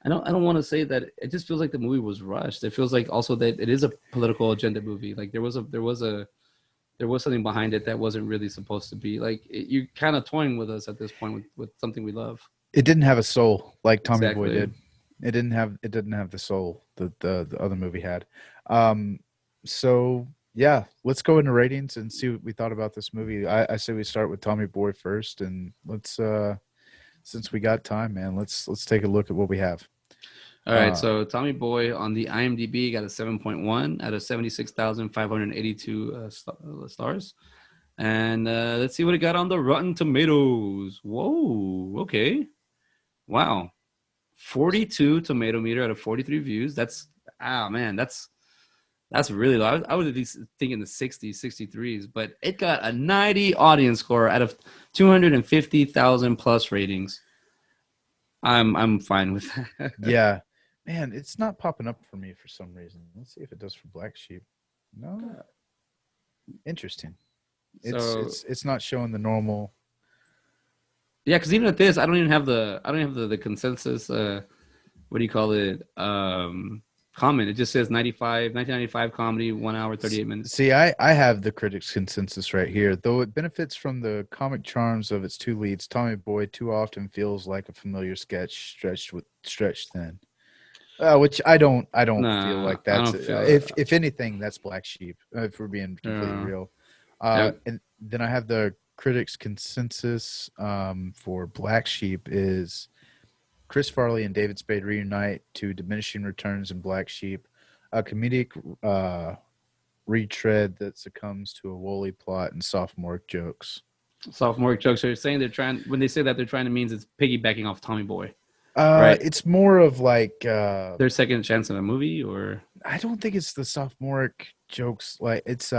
I don't want to say that it just feels like the movie was rushed. It feels like also that it is a political agenda movie. Like there was something behind it that wasn't really supposed to be. Like you're kind of toying with us at this point with something we love. It didn't have a soul like Tommy Boy Exactly. did. It didn't have the soul that the other movie had. Um so yeah, let's go into ratings and see what we thought about this movie. I say we start with Tommy Boy first, and let's since we got time, man, let's take a look at what we have. All right, Uh so Tommy Boy on the IMDb got a 7.1 out of 76,582 stars. And let's see what it got on the Rotten Tomatoes. Whoa, okay. Wow. 42 tomato meter out of 43 views. Man, that's really low. I was at least thinking the 60s, 63s, but it got a 90 audience score out of 250,000 plus ratings. I'm fine with that. yeah. Man, it's not popping up for me for some reason. Let's see if it does for Black Sheep. No. Interesting. It's So it's it's not showing the normal. yeah, because even at this, I don't have the consensus. What do you call it? Comment. It just says 1995 comedy, 1 hour 38 minutes. See, I have the critics' consensus right here. Though it benefits from the comic charms of its two leads, Tommy Boy too often feels like a familiar sketch stretched thin. Which I don't feel Nah, like I that's don't feel that. if anything that's Black Sheep. If we're being completely Uh, real, yeah, and then I have the critics' consensus for Black Sheep is Chris Farley and David Spade reunite to diminishing returns in Black Sheep, a comedic retread that succumbs to a woolly plot and sophomore jokes. sophomore jokes are saying they're trying. When they say that, they're trying to means it's piggybacking off Tommy Boy, right? It's more of like Their second chance in a movie, or I don't think it's the sophomoric jokes. Like it's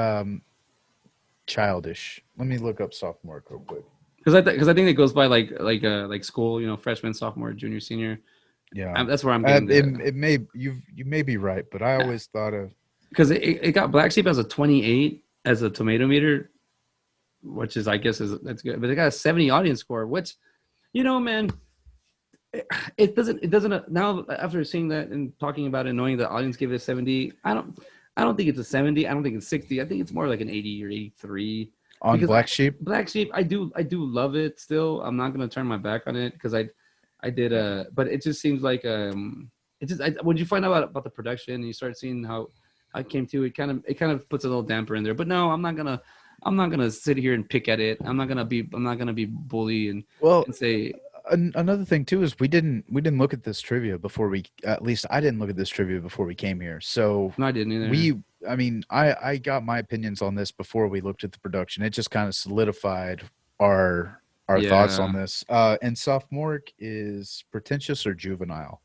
childish. Let me look up sophomoric real quick. because I think it goes by like school, freshman, sophomore, junior, senior. Yeah, That's where I'm getting it may you may be right, but I always thought of because it got Black Sheep as a 28 as a tomato meter, which is I guess that's good, but it got a 70 audience score, which man, it doesn't now after seeing that and talking about it, knowing the audience gave it a 70. I don't think it's a 70. I don't think it's 60. I think it's more like an 80 or 83 on because Black Sheep. Black Sheep, I do love it still. I'm not gonna turn my back on it because I did but it just seems like it just when you find out about the production and you start seeing how it came to it kind of puts a little damper in there. But no, I'm not gonna sit here and pick at it. I'm not gonna be bully Well, and say another thing too is we didn't look at this trivia before we at least I didn't look at this trivia before we came here. So no, I didn't either. I got my opinions on this before we looked at the production. It just kind of solidified our thoughts on Yeah. this. And sophomoric is pretentious or juvenile,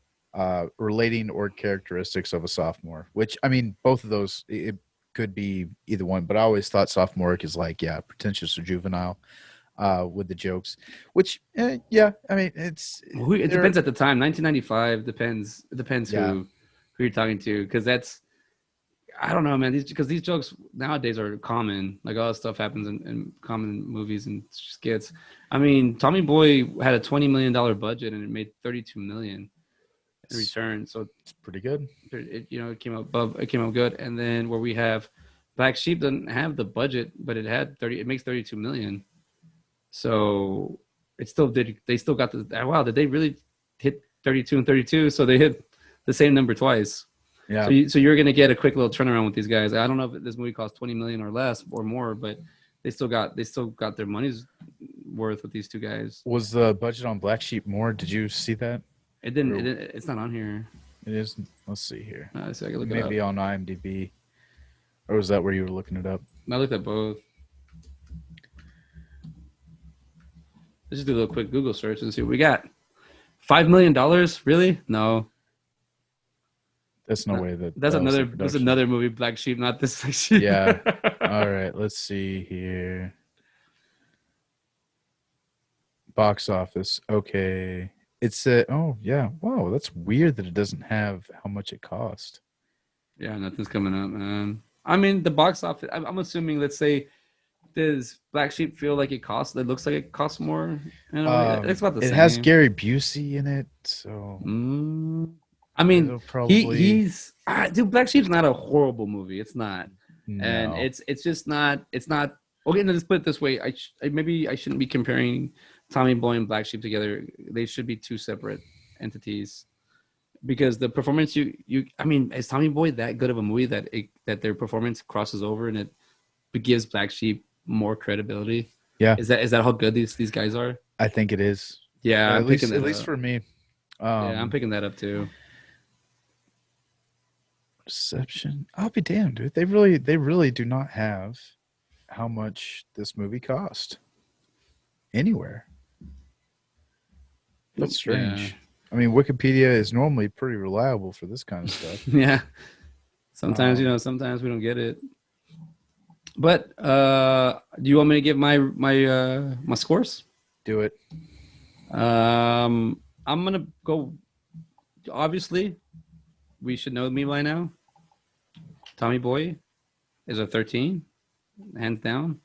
relating or characteristics of a sophomore. Which I mean, both of those it could be either one, but I always thought sophomoric is like pretentious or juvenile with the jokes. Which yeah, I mean It depends at the time. 1995 depends. It depends yeah. who you're talking to because that's I don't know, man. These jokes nowadays are common. Like all that stuff happens in common movies and skits. I mean, Tommy Boy had a $20 million budget and it made 32 million in return. So It's pretty good. it came out above. It came out good. And then where we have Black Sheep doesn't have the budget, but it had 30. It makes 32 million. So it still did. They still got the wow. Did they really hit 32 and 32? So they hit the same number twice. Yeah. So you're gonna get a quick little turnaround with these guys. I don't know if this movie cost 20 million or less or more, but they still got their money's worth with these two guys. Was the budget on Black Sheep more? Did you see that? It didn't. It's not on here. It is. Let's see here. So I can look it up. Maybe on IMDb, or was that where you were looking it up? I looked at both. Let's just do a little quick Google search and see what we got. $5 million? Really? No. That's no way that's another movie, Black Sheep, not this Black Sheep. Yeah. All right. Let's see here. Box office. Okay. It's oh yeah. Wow, that's weird that it doesn't have how much it cost. Yeah, nothing's coming up, man. I mean, the box office. I'm assuming. Let's say, does Black Sheep feel like it costs? It looks like it costs more. It's about the same. It has Gary Busey in it, so. I mean, probably... he's dude. Black Sheep's not a horrible movie. It's not, no. And it's just not. It's not. Okay, let's put it this way. Maybe I shouldn't be comparing Tommy Boy and Black Sheep together. They should be two separate entities, because the performance I mean, is Tommy Boy that good of a movie that their performance crosses over and it gives Black Sheep more credibility? Yeah. Is that how good these guys are? I think it is. Yeah, at least for me. Yeah, I'm picking that up too. Reception. I'll be damned, dude. They really do not have how much this movie cost anywhere. That's strange. Yeah. I mean, Wikipedia is normally pretty reliable for this kind of stuff. Yeah. Sometimes, sometimes we don't get it. But do you want me to give my scores? Do it. I'm gonna go. Obviously, we should know me by now. Tommy Boy is a 13, hands down.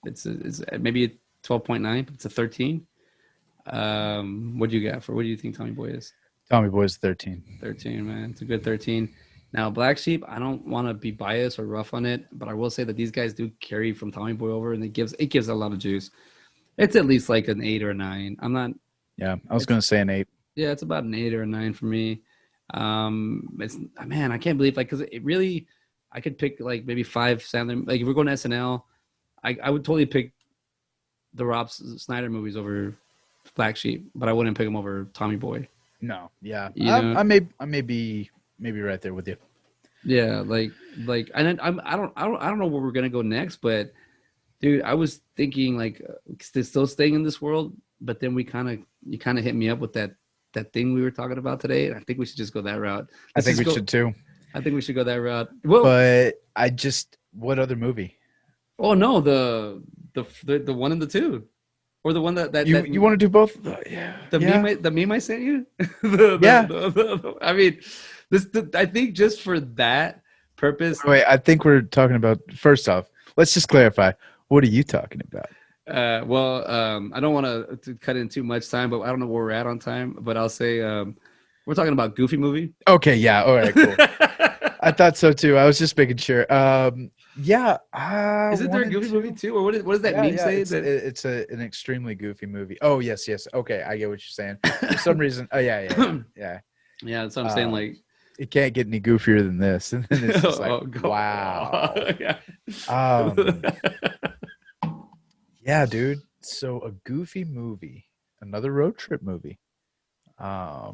It's maybe a 12.9, but it's a 13. What do you think Tommy Boy is? Tommy Boy's 13. 13, man. It's a good 13. Now, Black Sheep, I don't want to be biased or rough on it, but I will say that these guys do carry from Tommy Boy over, and it gives a lot of juice. It's at least like an 8 or a 9. I'm not. Yeah, I was gonna say an 8. Yeah, it's about an 8 or a 9 for me. It's man, I can't believe because it really, I could pick like maybe 5 Sandler. Like if we're going to SNL, I would totally pick the Rob Snyder movies over Black Sheep, but I wouldn't pick them over Tommy Boy. No, yeah, I may be right there with you. Yeah, and I don't know where we're gonna go next, but dude, I was thinking like still staying in this world, but then you kind of hit me up with that thing we were talking about today, and I think we should just go that route. I think we should too. I think we should go that route. Well, but what other movie? Oh no, the 1 and the 2. Or the one that you want to do both? Yeah. The meme I sent you? I mean, I think just for that purpose. Wait, I think we're talking about, first off, let's just clarify. What are you talking about? I don't want to cut in too much time, but I don't know where we're at on time. But I'll say we're talking about Goofy movie. Okay, yeah. All right, cool. I thought so too. I was just making sure. Yeah. Isn't there a Goofy movie too, or what does that meme say? It's an extremely goofy movie. Oh yes. Okay, I get what you're saying. For some reason. Oh yeah. Yeah, that's what I'm saying. Like, it can't get any goofier than this, and then it's just like, wow. Yeah. Yeah, dude. So a Goofy movie, another road trip movie. I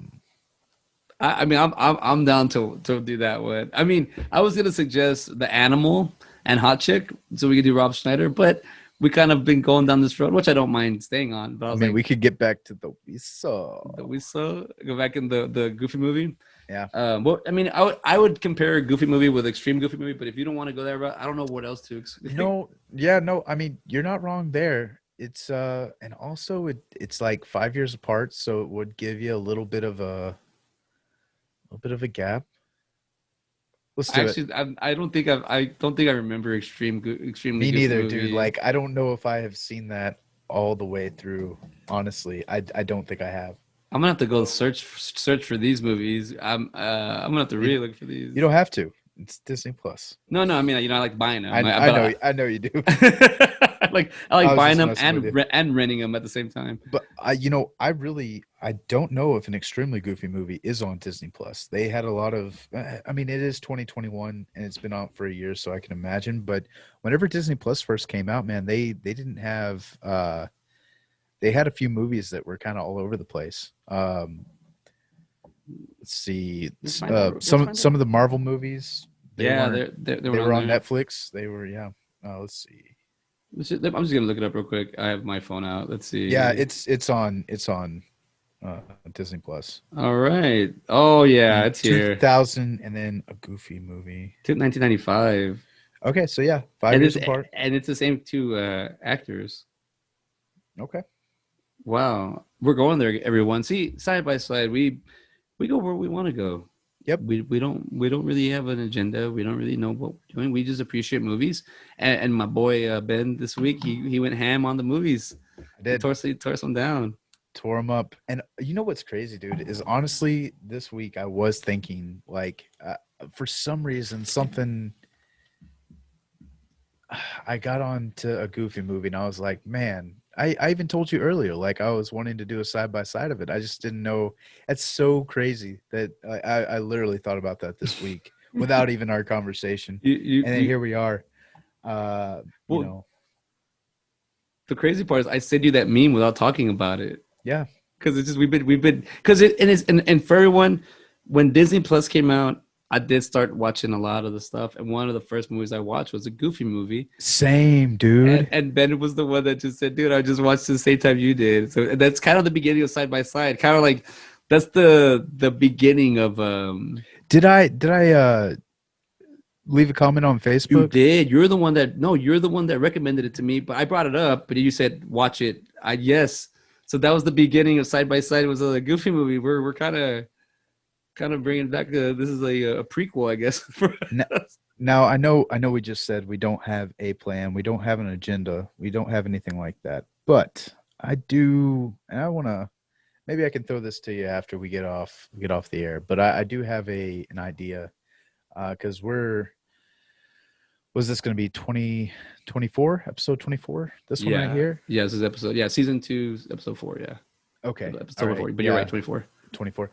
mean, I'm down to do that one. I mean, I was gonna suggest The Animal and Hot Chick, so we could do Rob Schneider, but we kind of been going down this road, which I don't mind staying on. But I mean, we could get back to the We Saw. Go back in the Goofy movie. Yeah. Well, I mean, I would compare a Goofy movie with Extreme Goofy movie, but if you don't want to go that route, I don't know what else to. No. I mean, you're not wrong there. It's and also it's like 5 years apart, so it would give you a little bit of a gap. Let's do it. I don't think I remember extremely. Me neither, movie. dude. Like, I don't know if I have seen that all the way through. Honestly, I don't think I have. I'm gonna have to go search for these movies. I'm gonna have to really look for these. You don't have to. It's Disney Plus. No. I mean, I like buying them. I know you do. I like buying them and renting them at the same time. But I don't know if an extremely goofy movie is on Disney Plus. They had a lot of. I mean, it is 2021 and it's been out for a year, so I can imagine. But whenever Disney Plus first came out, man, they didn't have. They had a few movies that were kind of all over the place. let's see. Let's find out. Let's Some find some out. of the Marvel movies, they Yeah, weren't. they They were on were on there. Netflix. They were, yeah. Let's see. I'm just gonna look it up real quick. I have my phone out. Let's Yeah, see. it's on Disney Plus. All right. Oh yeah, In it's here. 2000, and then a Goofy movie. 1995, Okay, so yeah, five and years apart. it's the same two actors. Okay. Wow, we're going there, everyone. See, side by side, we go where we want to go. Yep, We don't really have an agenda. We don't really know what we're doing. We just appreciate movies. And my boy Ben this week, he went ham on the movies. I He did. tore some down. Tore them up. And you know what's crazy, dude, is honestly this week I was thinking like for some reason something I got on to a Goofy movie and I was like, man, I even told you earlier, like I was wanting to do a side by side of it. I just didn't know. It's so crazy that I literally thought about that this week without even our conversation. And then You here we are. Uh, you well, know, the crazy part is I sent you that meme without talking about it. yeah, Because it's just we've been because and for everyone, when Disney Plus came out, I did start watching a lot of the stuff, and one of the first movies I watched was a Goofy movie, same, and dude. Ben was the one that just said, "Dude, I just watched it the same time you did." So that's kind of the beginning of Side by Side, kind of like that's the beginning of Did I leave a comment on You Facebook? did. You're the one that no, you're the one that recommended it to me, but I brought it up, but you said watch it. I yes. So that was the beginning of Side by Side. It was a Goofy movie. We're kind of bringing back this is a prequel, I guess. For N- us. Now I know we just said we don't have a plan, we don't have an agenda, we don't have anything like that. But I do, and I want to. Maybe I can throw this to you after we get off the air. But I do have an idea because we're was this going to be 2024 episode 24? This one right Yeah, here. yeah. This is episode. Yeah, season 2, episode 4. Yeah, Okay, all episode right, 4. But you're right, yeah, 24. 24.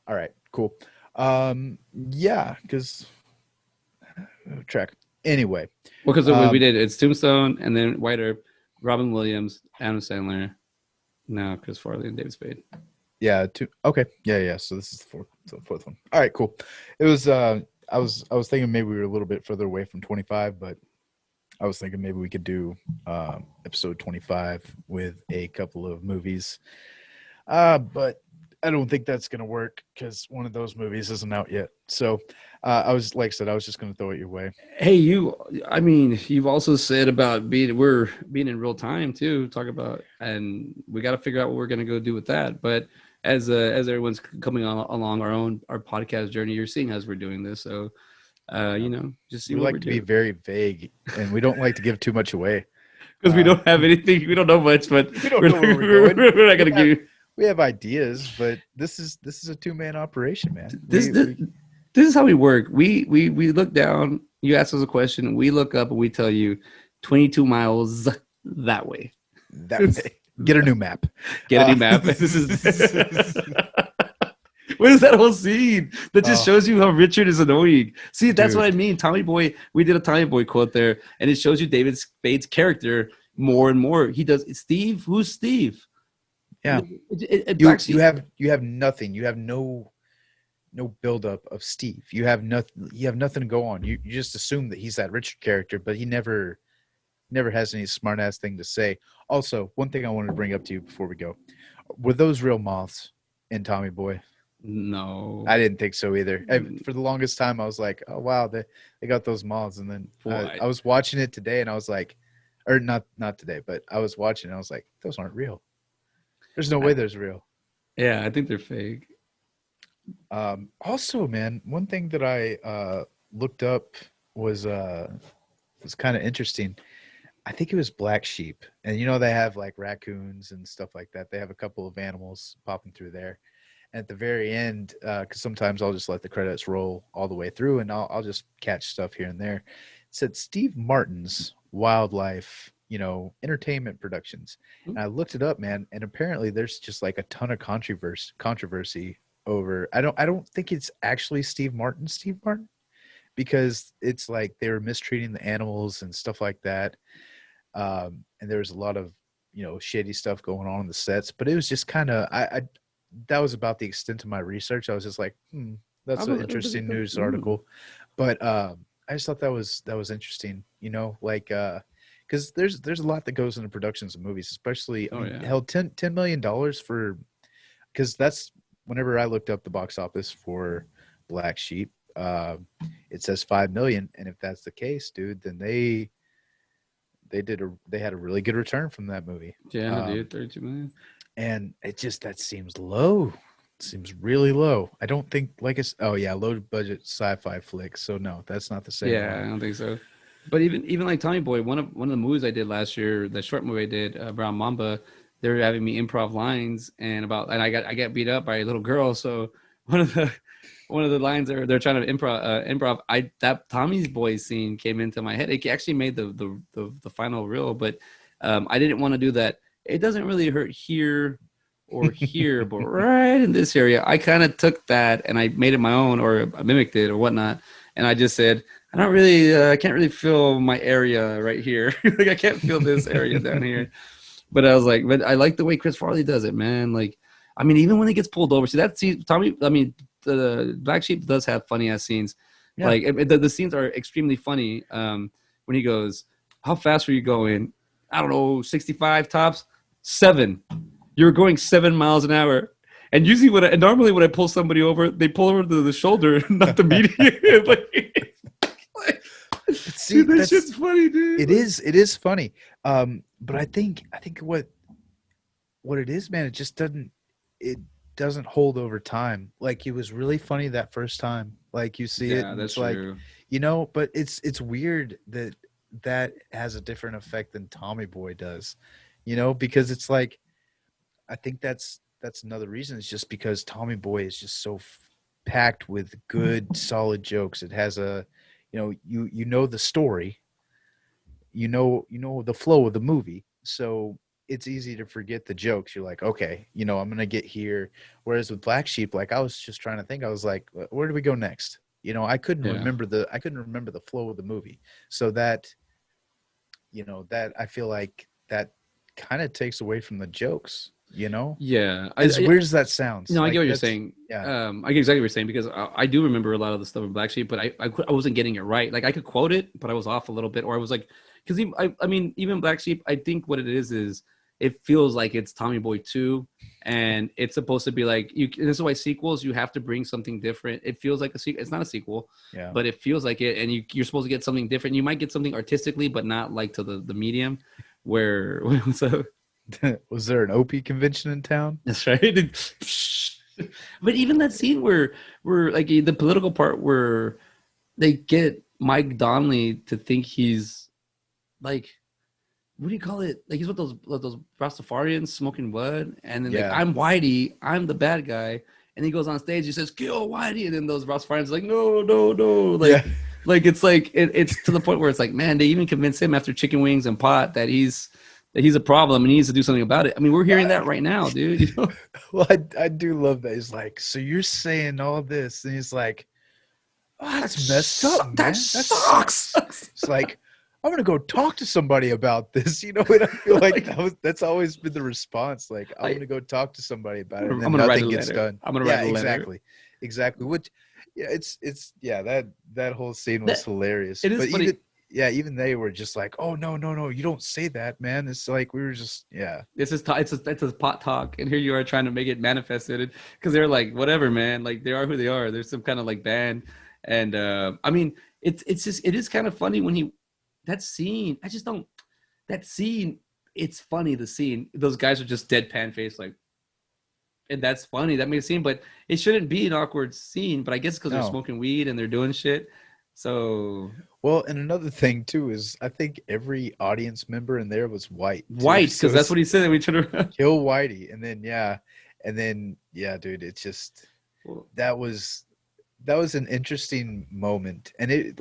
All right, cool. Yeah, because track anyway. Well, because we Um, did it's Tombstone, and then White Earp, Robin Williams, Adam Sandler, now Chris Farley and David Spade. Yeah, okay. Yeah, yeah. So this is the fourth one. All right, cool. It was I was thinking maybe we were a little bit further away from 25, but I was thinking maybe we could do episode 25 with a couple of movies. But I don't think that's gonna work because one of those movies isn't out yet. So I was like I said, I was just gonna throw it your way. Hey, I mean, you've also said about we're being in real time too. Talk about, and we got to figure out what we're gonna go do with that. But as everyone's coming along our podcast journey, you're seeing as we're doing this. So, Yeah. just see We what we're like to be doing very vague and we don't like to give too much away. because we Uh, don't have anything. We don't know much, but we don't we're know not, where we're going. we're not We gonna have give we have ideas, but this is a two-man operation, man. this. This is how we work. We look down. You ask us a question. We look up and we tell you 22 miles that way. that way. Get a new map. Get a new map. This is what is that whole scene that just Oh, shows you how Richard is annoying? See, that's what I dude. mean. Tommy Boy, we did a Tommy Boy quote there, and it shows you David Spade's character more and more. He does Steve. Who's Steve? Yeah. You have nothing. You have no buildup of Steve. You have nothing. You have nothing to go on. You just assume that he's that Richard character, but he never has any smart ass thing to say. Also, one thing I wanted to bring up to you before we go: were those real moths in Tommy Boy? No. I didn't think so either. For the longest time, I was like, "Oh wow, they got those moths." And then I was watching it today, and I was like, or not today, but I was watching, and I was like, "Those aren't real. There's no way there's real." Yeah, I think they're fake. Also, man, one thing that I looked up was kind of interesting. I think it was black sheep, and you know they have like raccoons and stuff like that. They have a couple of animals popping through there. And at the very end, because sometimes I'll just let the credits roll all the way through, and I'll just catch stuff here and there. It said Steve Martin's Wildlife, entertainment productions. And I looked it up, man, and apparently there's just like a ton of controversy over. I don't think it's actually Steve Martin, because it's like they were mistreating the animals and stuff like that. And there was a lot of shady stuff going on in the sets, but it was just kind of that was about the extent of my research. I was just like, that's I'm an a bit interesting like, news article. But I just thought that was interesting. Like because there's a lot that goes into productions of movies, especially. I Oh mean, yeah. hell, $10 million for because that's whenever I looked up the box office for Black Sheep, it says 5 million, and if that's the case, dude, then they had a really good return from that movie. Yeah, Um, dude, 32 million. and it just that seems low. Seems really low. I don't think like it's oh yeah, low budget sci-fi flick. So no, that's not the same Yeah, one. I don't think so. But even like Tommy Boy, one of the movies I did last year, the short movie I did, Brown Mamba, they were having me improv lines and I got beat up by a little girl. So one of the one of the lines they're trying to improv I that Tommy's Boy scene came into my head. It actually made the final reel, but I didn't want to do that. It doesn't really hurt here or here, but right in this area, I kind of took that and I made it my own or I mimicked it or whatnot. And I just said, I can't really feel my area right here. Like I can't feel this area down here. But I was like, but I like the way Chris Farley does it, man. Like, I mean, even when he gets pulled over, see that scene, Tommy. I mean, the Black Sheep does have funny ass scenes. Yeah. Like the scenes are extremely funny. When he goes, "How fast were you going?" I don't know, 65 tops, 7. You're going 7 miles an hour. And usually, and normally when I pull somebody over, they pull over the shoulder, not the median. Like, See, dude, that shit's funny, dude. it is funny. But I think what it is, man, it doesn't hold over time. Like he was really funny that first time. Like you see it Yeah, and that's it's like, true. but it's weird that has a different effect than Tommy Boy does. Because it's like I think that's another reason. It's just because Tommy Boy is just so packed with good, solid jokes. It has you know the story, you know the flow of the movie, so it's easy to forget the jokes. You're like, okay, I'm gonna get here. Whereas with Black Sheep, like I was just trying to think, I was like, where do we go next? Yeah. I couldn't remember the flow of the movie, so that I feel like that kind of takes away from the jokes. Yeah. As weird as that sounds, I get like what you're that's saying. yeah, I get exactly what you're saying because I do remember a lot of the stuff in Black Sheep, but I wasn't getting it right. Like I could quote it, but I was off a little bit, or I was like, because I mean, even Black Sheep, I think what it is it feels like it's Tommy Boy 2, and it's supposed to be like you. And this is why sequels you have to bring something different. It feels like a sequel. It's not a sequel, yeah. but it feels like it, and you're supposed to get something different. You might get something artistically, but not like to the medium where so Was there an OP convention in town? that's right. But even that scene where like the political part where they get Mike Donnelly to think he's like what do you call it? Like he's with those Rastafarians smoking wood, and then like Yeah, I'm Whitey, I'm the bad guy, and he goes on stage, he says kill Whitey, and then those Rastafarians are like no no no yeah. like it's like it's to the point where it's like man they even convince him after chicken wings and pot that he's a problem and he needs to do something about it. I mean we're hearing that right now, dude. You know. Well, I do love that. He's like, so you're saying all this, and he's like, oh, that's messed up, That man. That sucks. sucks. It's like, I'm gonna go talk to somebody about this, and I feel like Like, that's always been the response. Like, I'm I, gonna go talk to somebody about it, and I'm then gonna write a nothing gets letter. done. I'm gonna write Yeah, a letter. exactly. Which, yeah, it's yeah, that whole scene was That hilarious. it is But funny. even they were just like, oh no, you don't say that, man. It's like we were just yeah. It's a pot talk, and here you are trying to make it manifested because they're like whatever, man. Like they are who they are. There's some kind of like band, and I mean it's just it is kind of funny when he that scene. I just don't that scene. It's funny the scene. Those guys are just deadpan face like. And that's funny. That makes a scene, but it shouldn't be an awkward scene. But I guess because they're No. smoking weed and they're doing shit. So Well, and another thing too is I think every audience member in there was white too. white, So because that's it's what he said. And we turned around. kill Whitey, and then dude, it's just Well, that was an interesting moment, and it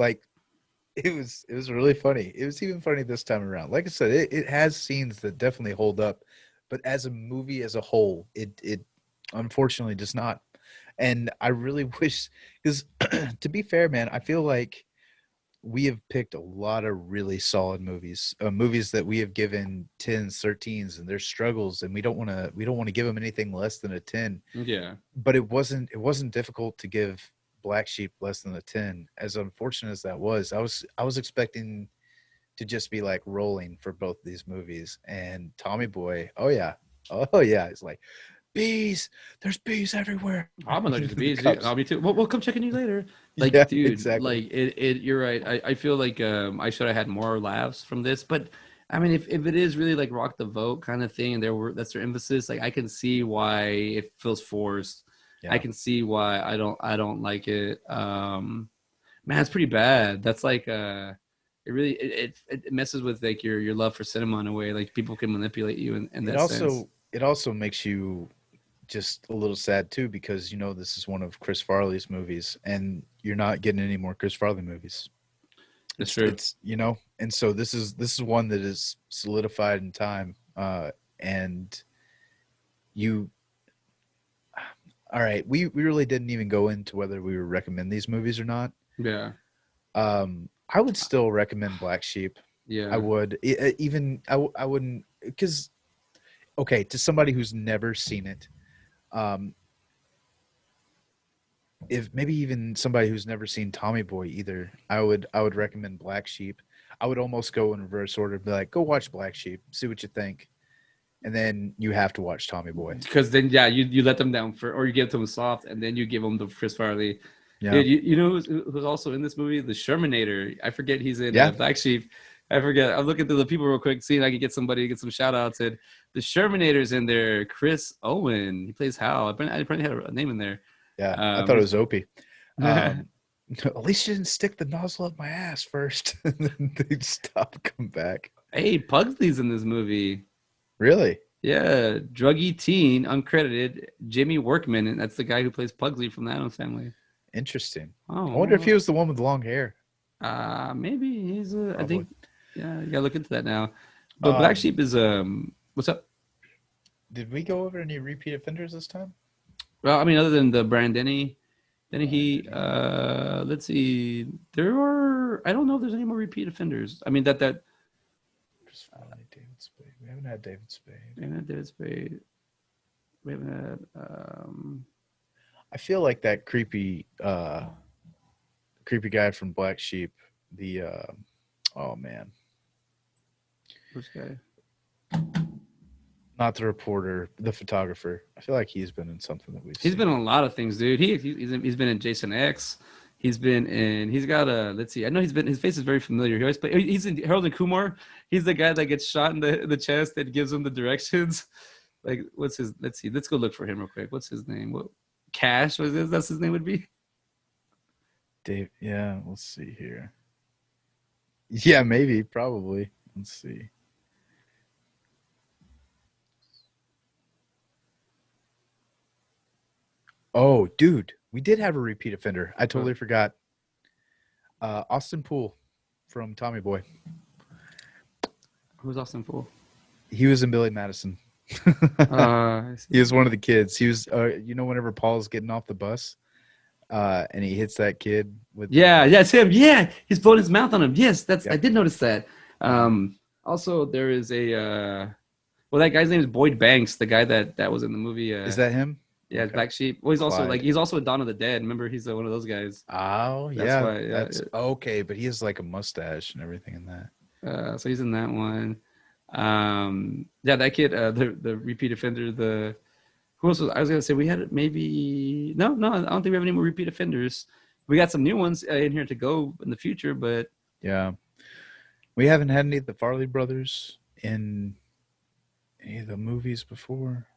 was really funny. It was even funny this time around. Like I said, it has scenes that definitely hold up, but as a movie as a whole, it unfortunately does not. And I really wish because to be fair, man, I feel like we have picked a lot of really solid movies, movies that we have given 10s, 13s, and their struggles, and we don't want to give them anything less than a 10. Yeah. But it wasn't difficult to give Black Sheep less than a 10. As unfortunate as that was, I was expecting to just be like rolling for both of these movies. And Tommy Boy, oh yeah, it's like bees. There's bees everywhere. I'm allergic to The bees. Yeah, cops. I'll be too. We'll come check on you later. Yeah, Like, dude, exactly. like it. You're right. I feel like I should have had more laughs from this, but I mean, if it is really like rock the vote kind of thing, and that's their emphasis. Like, I can see why it feels forced. I Yeah. can see why I don't like it. Man, it's pretty bad. That's like it really it messes with like your love for cinema in a way. Like, people can manipulate you in It that sense. also makes you just a little sad too, because this is one of Chris Farley's movies, and you're not getting any more Chris Farley movies. It's It's true. it's and so this is one that is solidified in time. And you all right, we really didn't even go into whether we would recommend these movies or not. Yeah. I would still recommend Black Sheep. I Yeah. would even I wouldn't, because okay, to somebody who's never seen it, um if maybe even somebody who's never seen Tommy Boy either, I would recommend Black Sheep. I would almost go in reverse order, be like, go watch Black Sheep, see what you think, and then you have to watch Tommy Boy. Because then, yeah, you let them down for, or you give them soft, and then you give them the Chris Farley. Yeah, Dude, you know who's also in this movie? The Shermanator. I forget he's in yeah, Black Sheep. I forget. I'm looking through the people real quick, seeing if I can get somebody, get some shout outs. And the Shermanator's in there. Chris Owen. He plays Hal. I probably had a name in there. yeah. I thought it Um, was Opie. Um, at least you didn't stick the nozzle up my ass first, and then they'd stop and come back. hey, Pugsley's in this movie. Really Yeah, druggy teen, uncredited, Jimmy Workman, and that's the guy who plays Pugsley from the Addams Family. interesting. I wonder if he Oh, was the one with long hair. maybe he's. I Probably. think. Yeah, you gotta look into that now. But Black Um, Sheep is. What's up? did we go over any repeat offenders this time? Well, I mean, other than the Denny Brian he. Denny. Let's see. There are. I don't know if there's any more repeat offenders. I mean, that. Chris Farley, David Spade. We haven't had David Spade. And David Spade. We haven't had. I feel like that creepy guy from Black Sheep. The oh man, Which guy? not the reporter, the photographer. I feel like he's been in something that we've He's seen. been in a lot of things, dude. He's been in Jason X. He's been in. He's got a. Let's see. I know he's been. His face is very familiar. He always play. He's in Harold and Kumar. He's the guy that gets shot in the chest that gives him the directions. Like, what's his? Let's see. Let's go look for him real quick. What's his name? What? Cash was his? That's his name would be. Dave, yeah, let's see here. Yeah, maybe, probably. Let's see. Oh, dude, we did have a repeat offender. I totally forgot. Austin Poole from Tommy Boy. Who's Austin Poole? He was in Billy Madison. I He see. was one of the kids. He was, whenever Paul's getting off the bus, and he hits that kid with Yeah, the, yeah, it's him. Yeah, he's blowing his mouth on him. Yes, that's. yeah, I did notice that. yeah. Also, there is a. Well, that guy's name is Boyd Banks, the guy that was in the movie. Is that him? Yeah, Okay. Black Sheep. Well, Clyde. he's also a Dawn of the Dead. Remember, he's one of those guys. Oh, That's yeah, why. Yeah. that's okay. But he has like a mustache and everything in that. So he's in that one. Yeah, that kid, the repeat offender. The who else was I was gonna say we had maybe no. I don't think we have any more repeat offenders. We got some new ones in here to go in the future, but Yeah. We haven't had any of the Farley brothers in any of the movies before.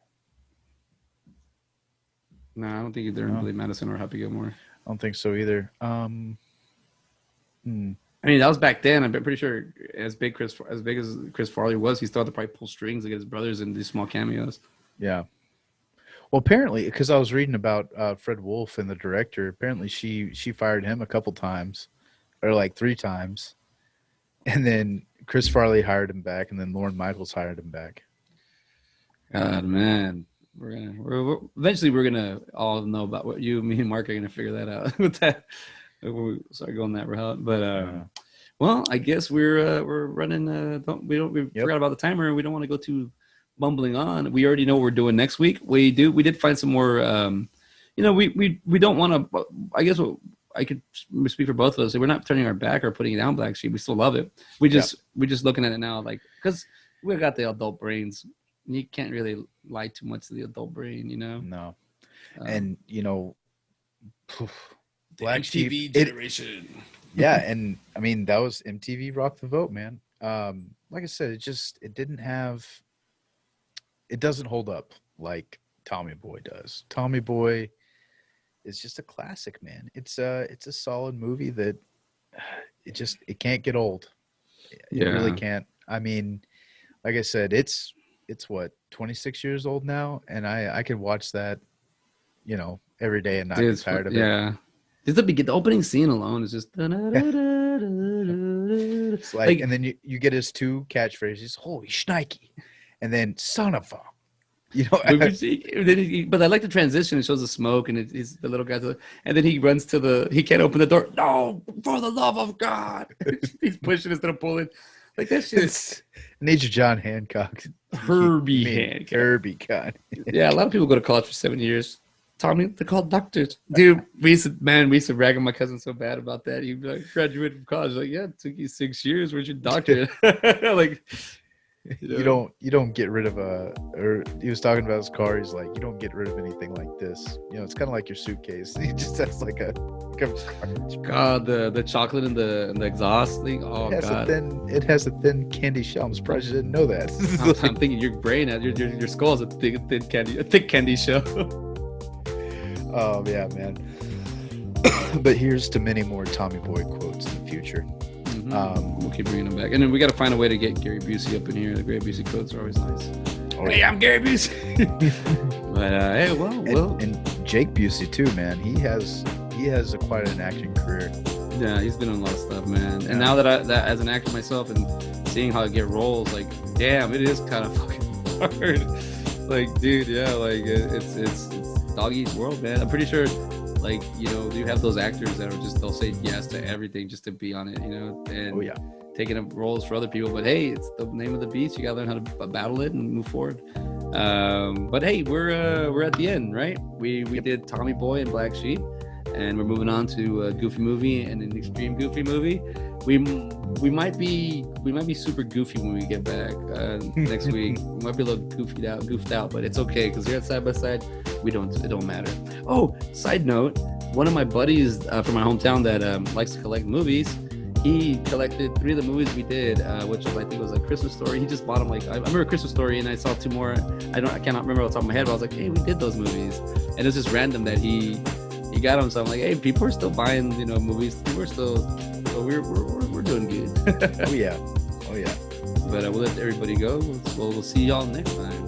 no, I don't think they're in No, Billy Madison or Happy Gilmore. I don't think so either. Hmm, I mean, that was back then. I'm pretty sure as big as Chris Farley was, he still had to probably pull strings to get his brothers in these small cameos. yeah. Well, apparently, because I was reading about Fred Wolf and the director, apparently she fired him a couple times, or like 3 times, and then Chris Farley hired him back, and then Lorne Michaels hired him back. God, man, we're eventually we're gonna all know about what you, me, and Mark are gonna figure that out with that. Sorry, going that route, but Uh, well, I guess we're running. We Yep. forgot about the timer, and we don't want to go too bumbling on. We already know what we're doing next week. We did find some more. We don't want to. I guess I could speak for both of us. We're not turning our back or putting it down Black Sheep. We still love it. We're just looking at it now, like because we got the adult brains. You can't really lie too much to the adult brain, you know. no. Um, And the Black MTV Sheep generation. yeah, and I mean that was MTV Rock the Vote, man. Like I said, it doesn't hold up like Tommy Boy does. Tommy Boy is just a classic, man. It's a solid movie that it can't get old. It really can't. I mean, like I said, it's what, 26 years old now, and I could watch that, every day and not get tired of it. Yeah. Just the opening scene alone is just It's like, and then you get his two catchphrases, holy shnikey, and then son of a, but I like the transition. It shows the smoke and he's the little guy, and then he runs he can't open the door. No, for the love of God. He's pushing instead of pulling. Like that shit. Major John Hancock. Herbie Hancock. Herbie God. Yeah, a lot of people go to college for 7 years. Tommy, they're called doctors. Dude, we used to rag on my cousin so bad about that. He'd be like, graduated from college. Like, yeah, it took you 6 years. Where's your doctorate? Like, you don't get rid of or he was talking about his car. He's like, you don't get rid of anything like this. It's kind of like your suitcase. He just has like a God, the chocolate and the exhaust thing. Oh God, it has a thin candy shell. I'm surprised you didn't know that. I'm thinking your brain, your skull is a thick candy shell. Oh yeah, man. But here's to many more Tommy Boy quotes in the future. We'll keep bringing them back, and then we got to find a way to get Gary Busey up in here. The Gary Busey quotes are always nice. Hey, I'm Gary Busey. But hey, and Jake Busey too, man. He has quite an acting career. Yeah, he's been on a lot of stuff, man. And now that as an actor myself and seeing how I get roles, like, damn, it is kind of fucking hard. Like, dude, yeah, like it's dog eat world, man. I'm pretty sure, like, you have those actors that they'll say yes to everything just to be on it, and taking up roles for other people. But hey, it's the name of the beast. You gotta learn how to battle it and move forward. But hey, we're at the end, right? We did Tommy Boy and Black Sheep, and we're moving on to a Goofy movie and an extreme Goofy movie. We might be super goofy when we get back next week. We might be a little goofed out, but it's okay because here at Side by Side, it don't matter. Oh, side note, one of my buddies from my hometown that likes to collect movies, he collected 3 of the movies we did, which was, I think it was a Christmas Story. He just bought them. Like, I remember Christmas Story, and I saw 2 more. I cannot remember off the top of my head, but I was like, hey, we did those movies, and it's just random that he got them. So I'm like, hey, people are still buying, movies. People are still, so we're doing good. Oh yeah. But we'll let everybody go. We'll see y'all next time.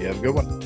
You have a good one.